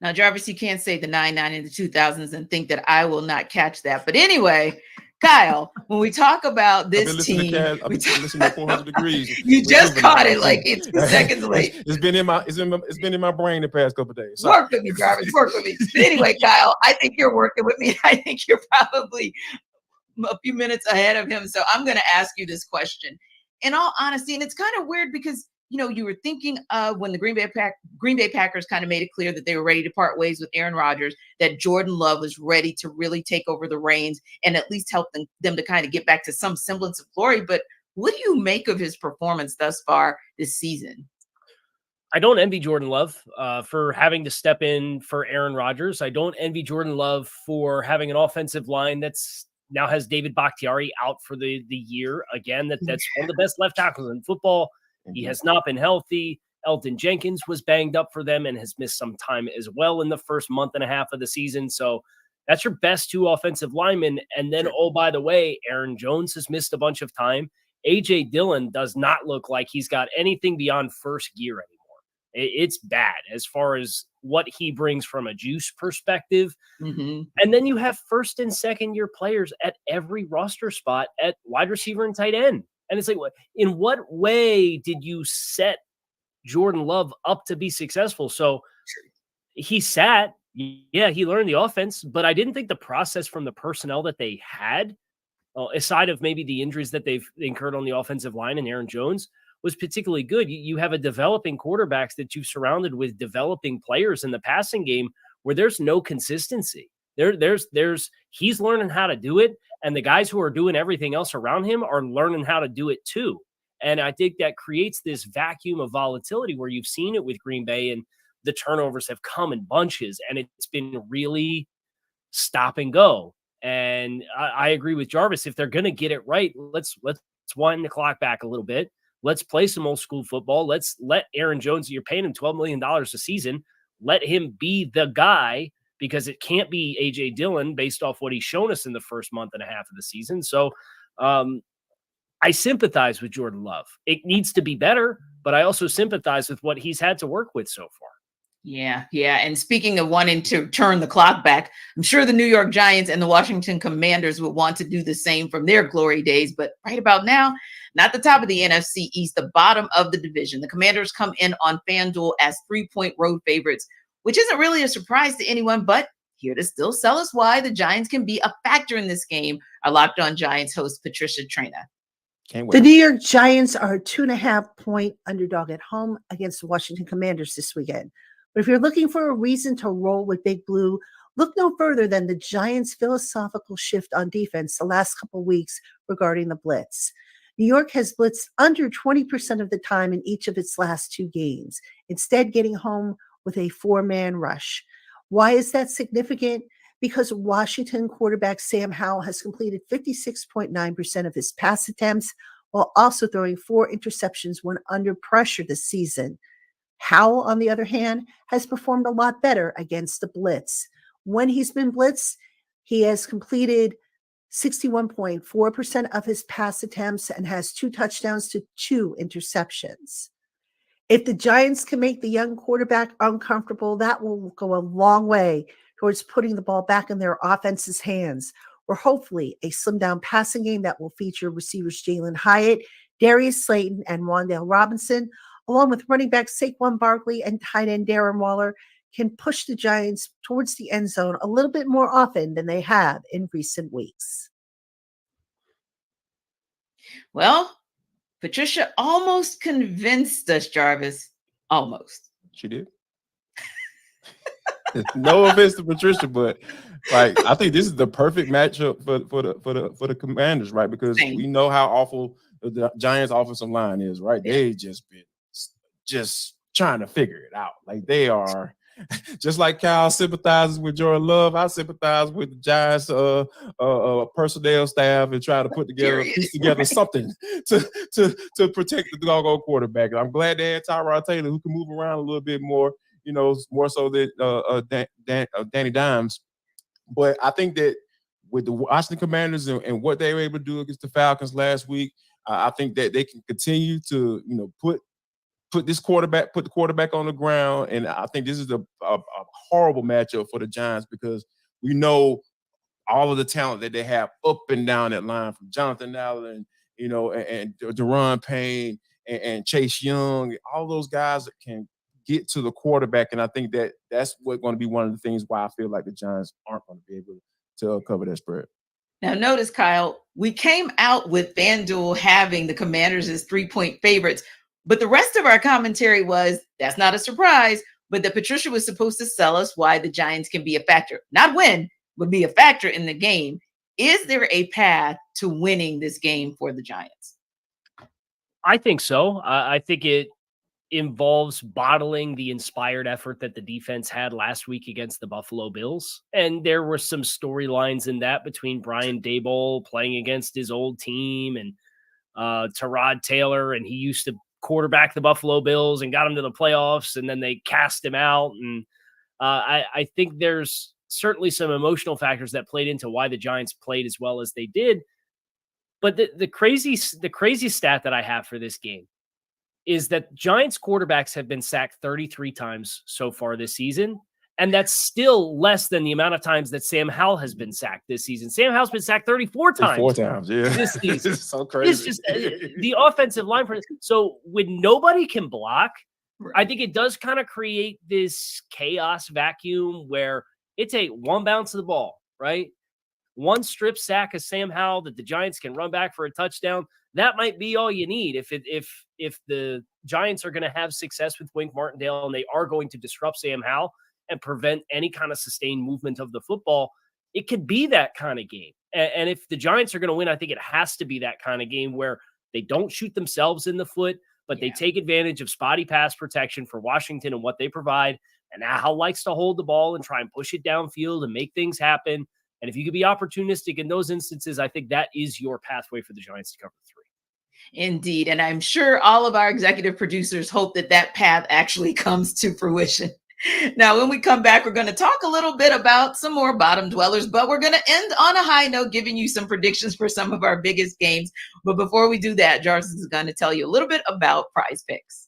Now, Jarvis, you can't say the 99 in the 2000s and think that I will not catch that. But anyway, Kyle, when we talk about this team, I've been listening to 400 Degrees. You just caught it like it's 2 seconds late. It's been in my brain the past couple of days. So. Work with me, Jarvis. Work with me. But anyway, Kyle, I think you're working with me. I think you're probably a few minutes ahead of him. So I'm going to ask you this question. In all honesty, and it's kind of weird because you were thinking of when the Green Bay Packers kind of made it clear that they were ready to part ways with Aaron Rodgers, that Jordan Love was ready to really take over the reins and at least help them to kind of get back to some semblance of glory. But what do you make of his performance thus far this season? I don't envy Jordan Love for having to step in for Aaron Rodgers. I don't envy Jordan Love for having an offensive line that's now has David Bakhtiari out for the year. Again, that's one of the best left tackles in football. He has not been healthy. Elton Jenkins was banged up for them and has missed some time as well in the first month and a half of the season. So that's your best two offensive linemen. And then, oh, by the way, Aaron Jones has missed a bunch of time. A.J. Dillon does not look like he's got anything beyond first gear anymore. It's bad as far as what he brings from a juice perspective. Mm-hmm. And then you have first and second year players at every roster spot at wide receiver and tight end. And it's like, in what way did you set Jordan Love up to be successful? So he sat, yeah, he learned the offense, but I didn't think the process from the personnel that they had, aside of maybe the injuries that they've incurred on the offensive line and Aaron Jones, was particularly good. You have a developing quarterbacks that you've surrounded with developing players in the passing game where there's no consistency. He's learning how to do it, and the guys who are doing everything else around him are learning how to do it too. And I think that creates this vacuum of volatility where you've seen it with Green Bay, and the turnovers have come in bunches, and it's been really stop and go. And I agree with Jarvis. If they're going to get it right, let's wind the clock back a little bit. Let's play some old school football. Let's let Aaron Jones, you're paying him $12 million a season, let him be the guy, because it can't be A.J. Dillon based off what he's shown us in the first month and a half of the season. So I sympathize with Jordan Love. It needs to be better, but I also sympathize with what he's had to work with so far. Yeah. And speaking of wanting to turn the clock back, I'm sure the New York Giants and the Washington Commanders would want to do the same from their glory days. But right about now, not the top of the NFC East, the bottom of the division. The Commanders come in on FanDuel as 3-point road favorites, which isn't really a surprise to anyone, but here to still sell us why the Giants can be a factor in this game, our Locked On Giants host, Patricia Traina. Can't wait. The New York Giants are a 2.5-point underdog at home against the Washington Commanders this weekend. But if you're looking for a reason to roll with Big Blue, look no further than the Giants' philosophical shift on defense the last couple of weeks regarding the blitz. New York has blitzed under 20% of the time in each of its last two games, instead getting home with a 4-man rush. Why is that significant? Because Washington quarterback Sam Howell has completed 56.9% of his pass attempts while also throwing 4 interceptions when under pressure this season. Howell, on the other hand, has performed a lot better against the blitz. When he's been blitzed, he has completed 61.4% of his pass attempts and has 2 touchdowns to 2 interceptions. If the Giants can make the young quarterback uncomfortable, that will go a long way towards putting the ball back in their offense's hands, or hopefully a slimmed-down passing game that will feature receivers Jalen Hyatt, Darius Slayton, and Wan'Dale Robinson, along with running back Saquon Barkley and tight end Darren Waller, can push the Giants towards the end zone a little bit more often than they have in recent weeks. Well, Patricia almost convinced us, Jarvis. Almost. She did. No offense to Patricia, but I think this is the perfect matchup for the Commanders, right? Because we know how awful the Giants' offensive line is, right? They just been trying to figure it out. Like, they are just like Kyle sympathizes with Jordan Love. I sympathize with the Giants personnel staff and try to piece together something to protect the doggone quarterback. And I'm glad they had Tyrod Taylor, who can move around a little bit more, more so than Danny Dimes. But I think that with the Washington Commanders and what they were able to do against the Falcons last week, I think that they can continue to, put the quarterback on the ground. And I think this is a horrible matchup for the Giants because we know all of the talent that they have up and down that line from Jonathan Allen, and Deron Payne and Chase Young, all those guys that can get to the quarterback. And I think that's what's going to be one of the things why I feel like the Giants aren't going to be able to cover that spread. Now, notice, Kyle, we came out with FanDuel having the Commanders as 3-point favorites, but the rest of our commentary was that's not a surprise, but that Patricia was supposed to sell us why the Giants can be a factor, not win, but be a factor in the game. Is there a path to winning this game for the Giants? I think so. I think it involves bottling the inspired effort that the defense had last week against the Buffalo Bills. And there were some storylines in that between Brian Daboll playing against his old team and Tyrod Taylor, and he used to quarterback the Buffalo Bills and got them to the playoffs, and then they cast him out. And I think there's certainly some emotional factors that played into why the Giants played as well as they did. But the crazy stat that I have for this game is that Giants quarterbacks have been sacked 33 times so far this season. And that's still less than the amount of times that Sam Howell has been sacked this season. Sam Howell's been sacked 34 times. 4 times, yeah. This season. It's so crazy. It's just the offensive line. So when nobody can block, I think it does kind of create this chaos vacuum where it's a one bounce of the ball, right? One strip sack of Sam Howell that the Giants can run back for a touchdown. That might be all you need if the Giants are going to have success with Wink Martindale and they are going to disrupt Sam Howell and prevent any kind of sustained movement of the football. It could be that kind of game. And if the Giants are going to win, I think it has to be that kind of game where they don't shoot themselves in the foot, but they take advantage of spotty pass protection for Washington and what they provide. And Howell likes to hold the ball and try and push it downfield and make things happen. And if you could be opportunistic in those instances, I think that is your pathway for the Giants to cover 3. Indeed. And I'm sure all of our executive producers hope that path actually comes to fruition. Now, when we come back, we're going to talk a little bit about some more bottom dwellers, but we're going to end on a high note, giving you some predictions for some of our biggest games. But before we do that, Jarvis is going to tell you a little bit about Prize Picks.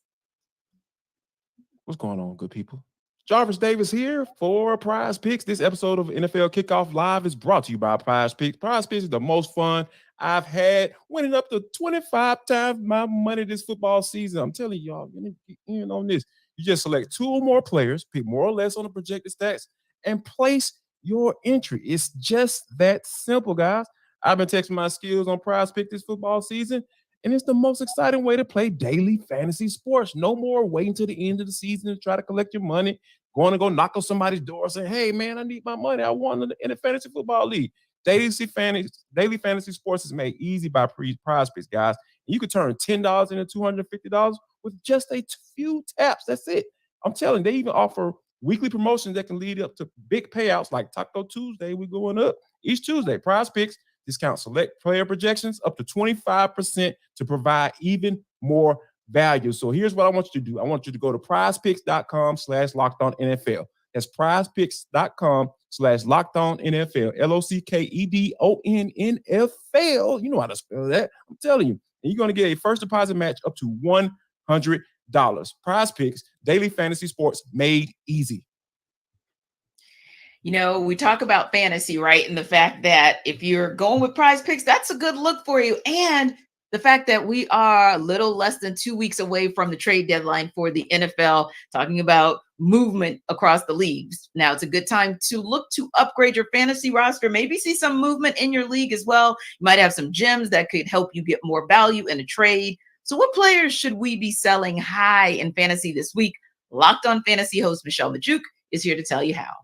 What's going on, good people? Jarvis Davis here for Prize Picks. This episode of NFL Kickoff Live is brought to you by Prize Picks. Prize Picks is the most fun I've had, winning up to 25 times my money this football season. I'm telling y'all, you need to get in on this. You just select 2 or more players, pick more or less on the projected stats, and place your entry. It's just that simple, guys. I've been testing my skills on Prize Picks this football season, and it's the most exciting way to play daily fantasy sports. No more waiting to the end of the season to try to collect your money, going to go knock on somebody's door saying, hey, man, I need my money. I won in the fantasy football league. Daily fantasy sports is made easy by Prize Picks, guys. You can turn $10 into $250 with just a few taps. That's it. I'm telling you, they even offer weekly promotions that can lead up to big payouts like Taco Tuesday. We're going up each Tuesday. Prize Picks discount select player projections up to 25% to provide even more value. So here's what I want you to do. I want you to go to prizepicks.com/lockedonnfl. That's prizepicks.com/lockedonnfl. LOCKEDONNFL. You know how to spell that. I'm telling you. And you're going to get a first deposit match up to $100. Prize Picks, daily fantasy sports made easy. You know, we talk about fantasy, right? And the fact that if you're going with Prize Picks, that's a good look for you. And the fact that we are a little less than 2 weeks away from the trade deadline for the NFL, talking about movement across the leagues. Now, it's a good time to look to upgrade your fantasy roster, maybe see some movement in your league as well. You might have some gems that could help you get more value in a trade. So what players should we be selling high in fantasy this week? Locked On Fantasy host Michelle Majuk is here to tell you how.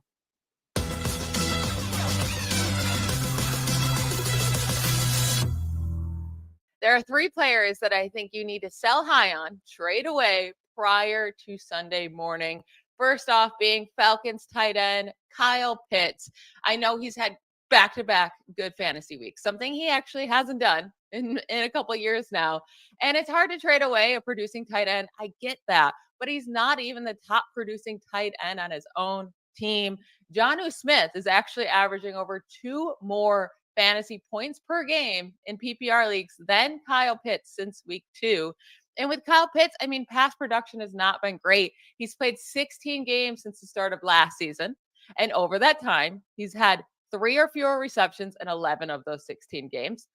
There are 3 players that I think you need to sell high on, trade away prior to Sunday morning. First off, being Falcons tight end Kyle Pitts. I know he's had back-to-back good fantasy weeks, something he actually hasn't done in a couple of years now. And it's hard to trade away a producing tight end. I get that, but he's not even the top producing tight end on his own team. Jonnu Smith is actually averaging over 2 more fantasy points per game in PPR leagues than Kyle Pitts since week 2. And with Kyle Pitts, I mean, pass production has not been great. He's played 16 games since the start of last season. And over that time, he's had 3 or fewer receptions in 11 of those 16 games,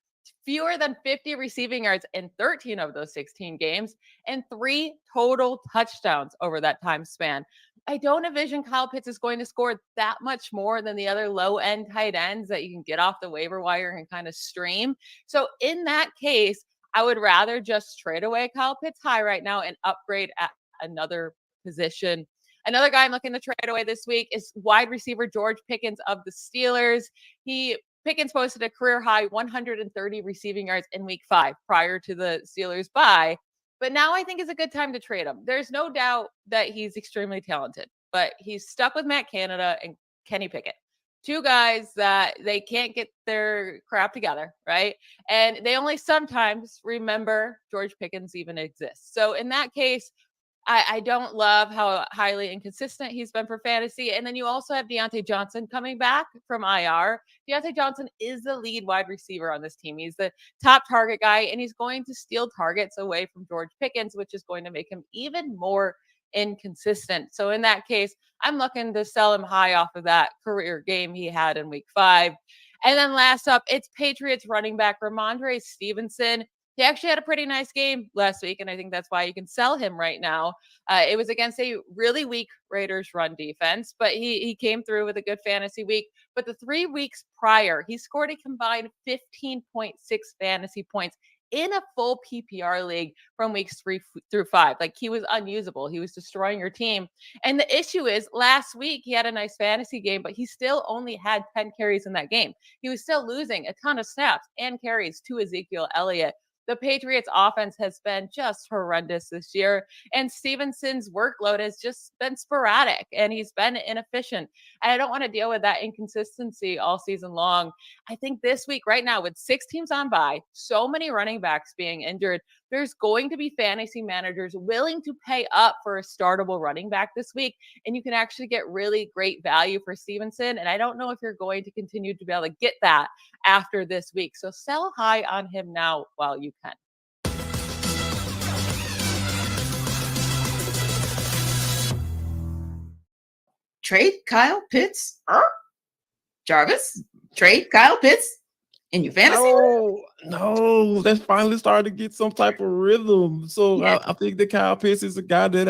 fewer than 50 receiving yards in 13 of those 16 games, and 3 total touchdowns over that time span. I don't envision Kyle Pitts is going to score that much more than the other low-end tight ends that you can get off the waiver wire and kind of stream. So in that case, I would rather just trade away Kyle Pitts high right now and upgrade at another position. Another guy I'm looking to trade away this week is wide receiver George Pickens of the Steelers. Pickens posted a career high 130 receiving yards in week 5 prior to the Steelers bye. But now I think is a good time to trade him. There's no doubt that he's extremely talented, but he's stuck with Matt Canada and Kenny Pickett. 2 guys that they can't get their crap together, right? And they only sometimes remember George Pickens even exists. So in that case, I don't love how highly inconsistent he's been for fantasy. And then you also have Deontay Johnson coming back from IR. Deontay Johnson is the lead wide receiver on this team. He's the top target guy, and he's going to steal targets away from George Pickens, which is going to make him even more inconsistent. So in that case, I'm looking to sell him high off of that career game he had in week 5. And then last up, it's Patriots running back Ramondre Stevenson. He actually had a pretty nice game last week, and I think that's why you can sell him right now. It was against a really weak Raiders run defense, but he came through with a good fantasy week. But the 3 weeks prior, he scored a combined 15.6 fantasy points in a full PPR league from weeks 3 through 5. Like, he was unusable. He was destroying your team. And the issue is last week he had a nice fantasy game, but he still only had 10 carries in that game. He was still losing a ton of snaps and carries to Ezekiel Elliott. The Patriots offense has been just horrendous this year, and Stevenson's workload has just been sporadic, and he's been inefficient. And I don't want to deal with that inconsistency all season long. I think this week right now, with 6 teams on bye, so many running backs being injured, there's going to be fantasy managers willing to pay up for a startable running back this week, and you can actually get really great value for Stevenson. And I don't know if you're going to continue to be able to get that after this week. So sell high on him now while you can. Trade Kyle Pitts. Jarvis, trade Kyle Pitts in your fantasy. No, that's finally starting to get some type of rhythm. So Yeah. I think that Kyle Pitts is a guy that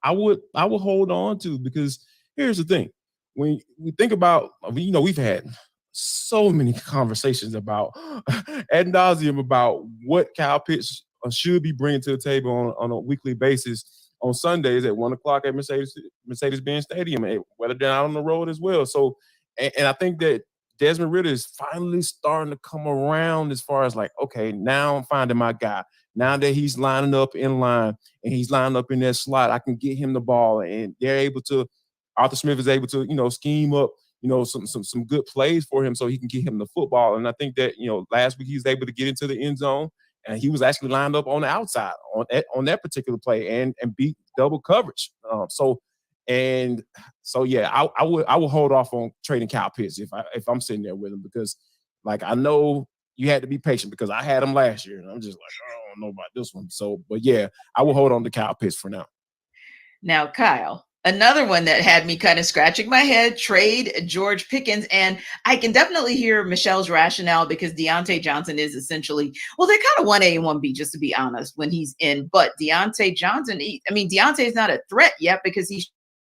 I would hold on to, because here's the thing. When we think about, we've had so many conversations about ad nauseum about what Kyle Pitts should be bringing to the table on a weekly basis on Sundays at 1:00 at Mercedes-Benz Stadium, whether they're out on the road as well. So, and I think that Desmond Ridder is finally starting to come around as far as like, okay, now I'm finding my guy. Now that he's lining up in line and he's lining up in that slot, I can get him the ball, and Arthur Smith is able to, scheme up, some good plays for him so he can get him the football. And I think that, last week he was able to get into the end zone, and he was actually lined up on the outside on that particular play and beat double coverage. So yeah, I would hold off on trading Kyle Pitts if I'm sitting there with him, because like I know you had to be patient because I had him last year, and I'm just like, I don't know about this one. So, but yeah, I will hold on to Kyle Pitts for now. Now, Kyle, another one that had me kind of scratching my head, trade George Pickens. And I can definitely hear Michelle's rationale, because Deontay Johnson is essentially, well, they're kind of 1A and 1B, just to be honest, when he's in. But Deontay Johnson, Deontay is not a threat yet because he's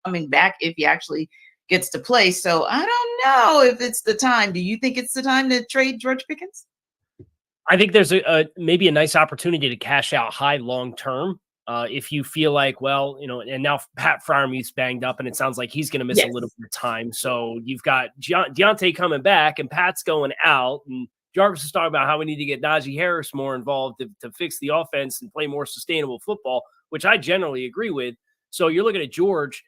coming back if he actually gets to play. So I don't know if it's the time. Do you think it's the time to trade George Pickens? I think there's maybe a nice opportunity to cash out high long term. If you feel like, well, and now Pat Freiermuth's banged up, and it sounds like he's going to miss a little bit of time. So you've got Deontay coming back, and Pat's going out, and Jarvis is talking about how we need to get Najee Harris more involved to fix the offense and play more sustainable football, which I generally agree with. So you're looking at George.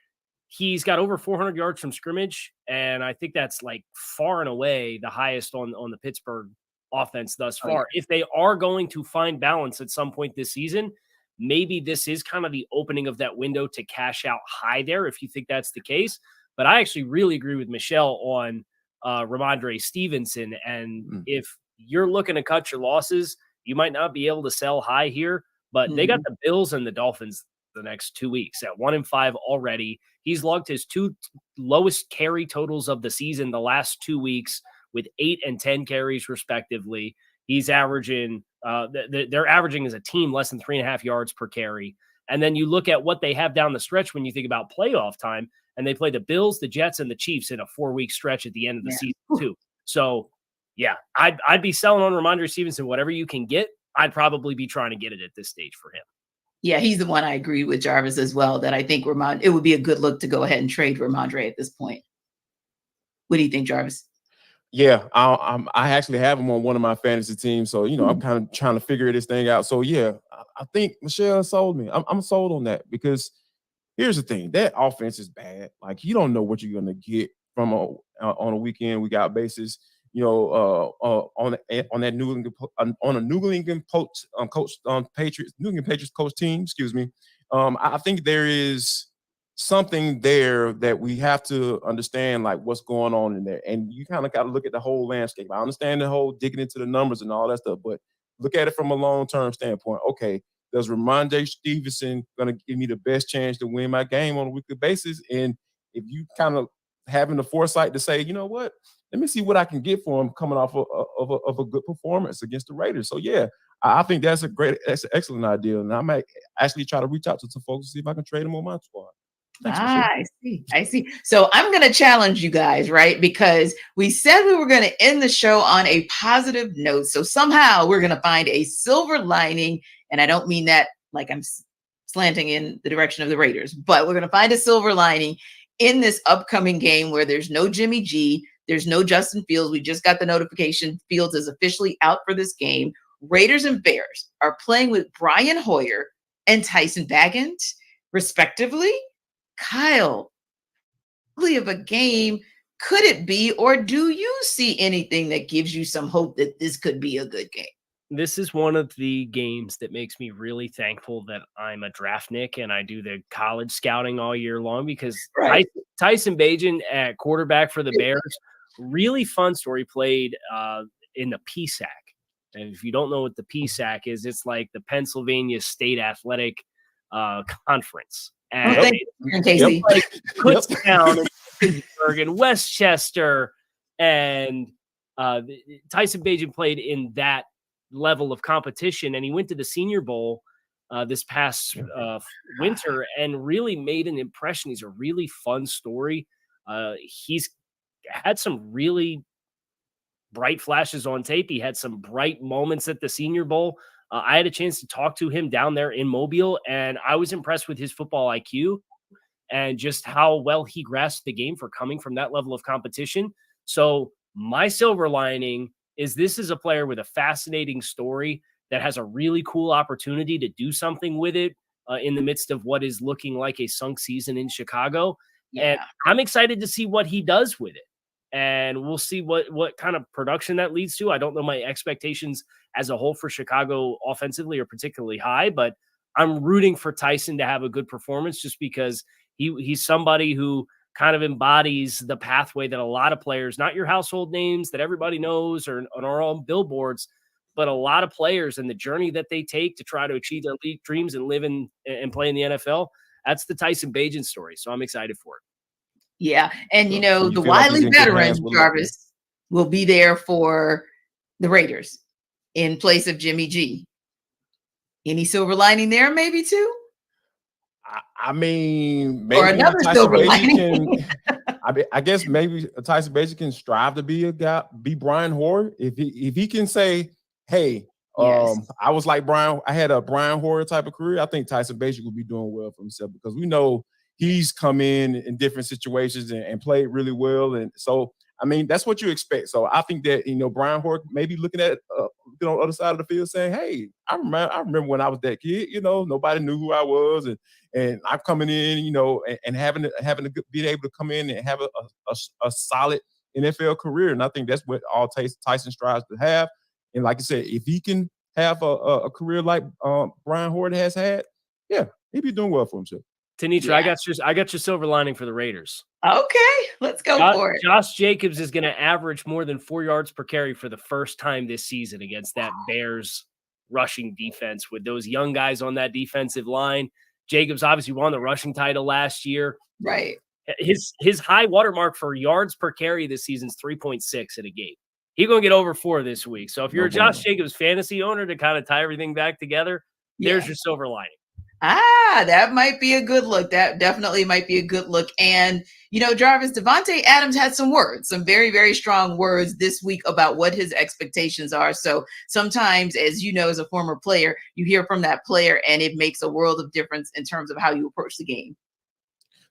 He's got over 400 yards from scrimmage, and I think that's like far and away the highest on the Pittsburgh offense thus far. If they are going to find balance at some point this season, maybe this is kind of the opening of that window to cash out high there, if you think that's the case. But I actually really agree with Michelle on Ramondre Stevenson. And if you're looking to cut your losses, you might not be able to sell high here, But they got the Bills and the Dolphins the next 2 weeks at 1-5 already. He's logged his 2 lowest carry totals of the season the last 2 weeks with 8 and 10 carries respectively. He's averaging they're averaging as a team less than 3.5 yards per carry. And then you look at what they have down the stretch when you think about playoff time, and they play the Bills, the Jets, and the Chiefs in a 4-week stretch at the end of the season too. So yeah, I'd be selling on Ramondre Stevenson, whatever you can get. I'd probably be trying to get it at this stage for him. Yeah, he's the one I agree with Jarvis as well, that I think it would be a good look to go ahead and trade Ramondre at this point. What do you think, Jarvis? Yeah, I actually have him on one of my fantasy teams. So, I'm kind of trying to figure this thing out. So, yeah, I think Michelle sold me. I'm sold on that because here's the thing. That offense is bad. Like, you don't know what you're going to get from on a weekend we got basis. On a New England Patriots coach team. Excuse me. I think there is something there that we have to understand, like what's going on in there, and you kind of got to look at the whole landscape. I understand the whole digging into the numbers and all that stuff, but look at it from a long-term standpoint. Okay, does Ramondre Stevenson going to give me the best chance to win my game on a weekly basis? And if you kind of having the foresight to say, you know what, let me see what I can get for him coming off of a good performance against the Raiders. So, yeah, I think that's an excellent idea. And I might actually try to reach out to some folks to see if I can trade him on my squad. Thanks, I see. So I'm going to challenge you guys, right? Because we said we were going to end the show on a positive note. So somehow we're going to find a silver lining. And I don't mean that like I'm slanting in the direction of the Raiders, but we're going to find a silver lining in this upcoming game where there's no Jimmy G. There's no Justin Fields. We just got the notification Fields is officially out for this game. Raiders and Bears are playing with Brian Hoyer and Tyson Bagent, respectively. Kyle, of a game could it be, or do you see anything that gives you some hope that this could be a good game? This is one of the games that makes me really thankful that I'm a draftnik and I do the college scouting all year long, because Tyson Bagent at quarterback for the Bears, really fun story, played in the PSAC. And if you don't know what the PSAC is, it's like the Pennsylvania State Athletic Conference. And Casey. Like Kutztown and Pittsburgh and Westchester, and Tyson Bagent played in that level of competition, and he went to the Senior Bowl this past winter and really made an impression. He's a really fun story. He's had some really bright flashes on tape. He had some bright moments at the Senior Bowl. I had a chance to talk to him down there in Mobile, and I was impressed with his football IQ and just how well he grasped the game for coming from that level of competition. So my silver lining is this is a player with a fascinating story that has a really cool opportunity to do something with it in the midst of what is looking like a sunk season in Chicago. Yeah. And I'm excited to see what he does with it. And we'll see what kind of production that leads to. I don't know my expectations as a whole for Chicago offensively are particularly high, but I'm rooting for Tyson to have a good performance just because he's somebody who kind of embodies the pathway that a lot of players, not your household names that everybody knows or are on billboards, but a lot of players and the journey that they take to try to achieve their league dreams and live in and play in the NFL. That's the Tyson Bagent story. So I'm excited for it. Yeah. And, the wily veteran, Jarvis, will be there for the Raiders in place of Jimmy G. Any silver lining there, maybe too? I mean, maybe or another silver lining. I guess maybe Tyson Bagent can strive to be Brian Hoyer. If he can say, hey, I was like Brian, I had a Brian Hoyer type of career, I think Tyson Bagent would be doing well for himself, because we know he's come in different situations and played really well. And so, I mean, that's what you expect. So I think that, Brian Hoyer may be looking at, on the other side of the field saying, hey, I remember when I was that kid, nobody knew who I was. And I'm coming in, and having a good, being able to come in and have a solid NFL career. And I think that's what all Tyson strives to have. And like I said, if he can have a career like Brian Hoyer has had, yeah, he'd be doing well for himself. Tanitra, I got your silver lining for the Raiders. Okay, let's go for it. Josh Jacobs is going to average more than 4 yards per carry for the first time this season against that Bears rushing defense with those young guys on that defensive line. Jacobs obviously won the rushing title last year. Right. His high watermark for yards per carry this season is 3.6 in a game. He's going to get over 4 this week. So if you're a Josh Jacobs fantasy owner, to kind of tie everything back together, there's your silver lining. That might be a good look. That definitely might be a good look. And, Jarvis, Devontae Adams had some words, some very, very strong words this week about what his expectations are. So sometimes, as you know, as a former player, you hear from that player and it makes a world of difference in terms of how you approach the game.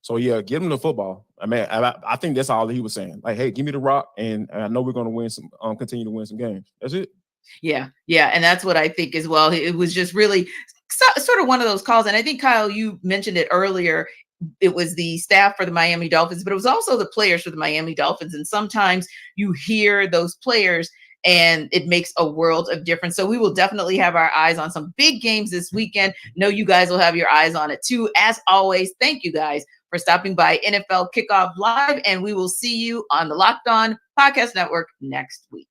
So, yeah, give him the football. I mean, I think that's all he was saying. Like, hey, give me the rock, and I know we're going to win some, continue to win some games. That's it. Yeah. And that's what I think as well. It was just really sort of one of those calls. And I think, Kyle, you mentioned it earlier. It was the staff for the Miami Dolphins, but it was also the players for the Miami Dolphins. And sometimes you hear those players and it makes a world of difference. So we will definitely have our eyes on some big games this weekend. Know you guys will have your eyes on it too. As always, thank you guys for stopping by NFL Kickoff Live, and we will see you on the Locked On Podcast Network next week.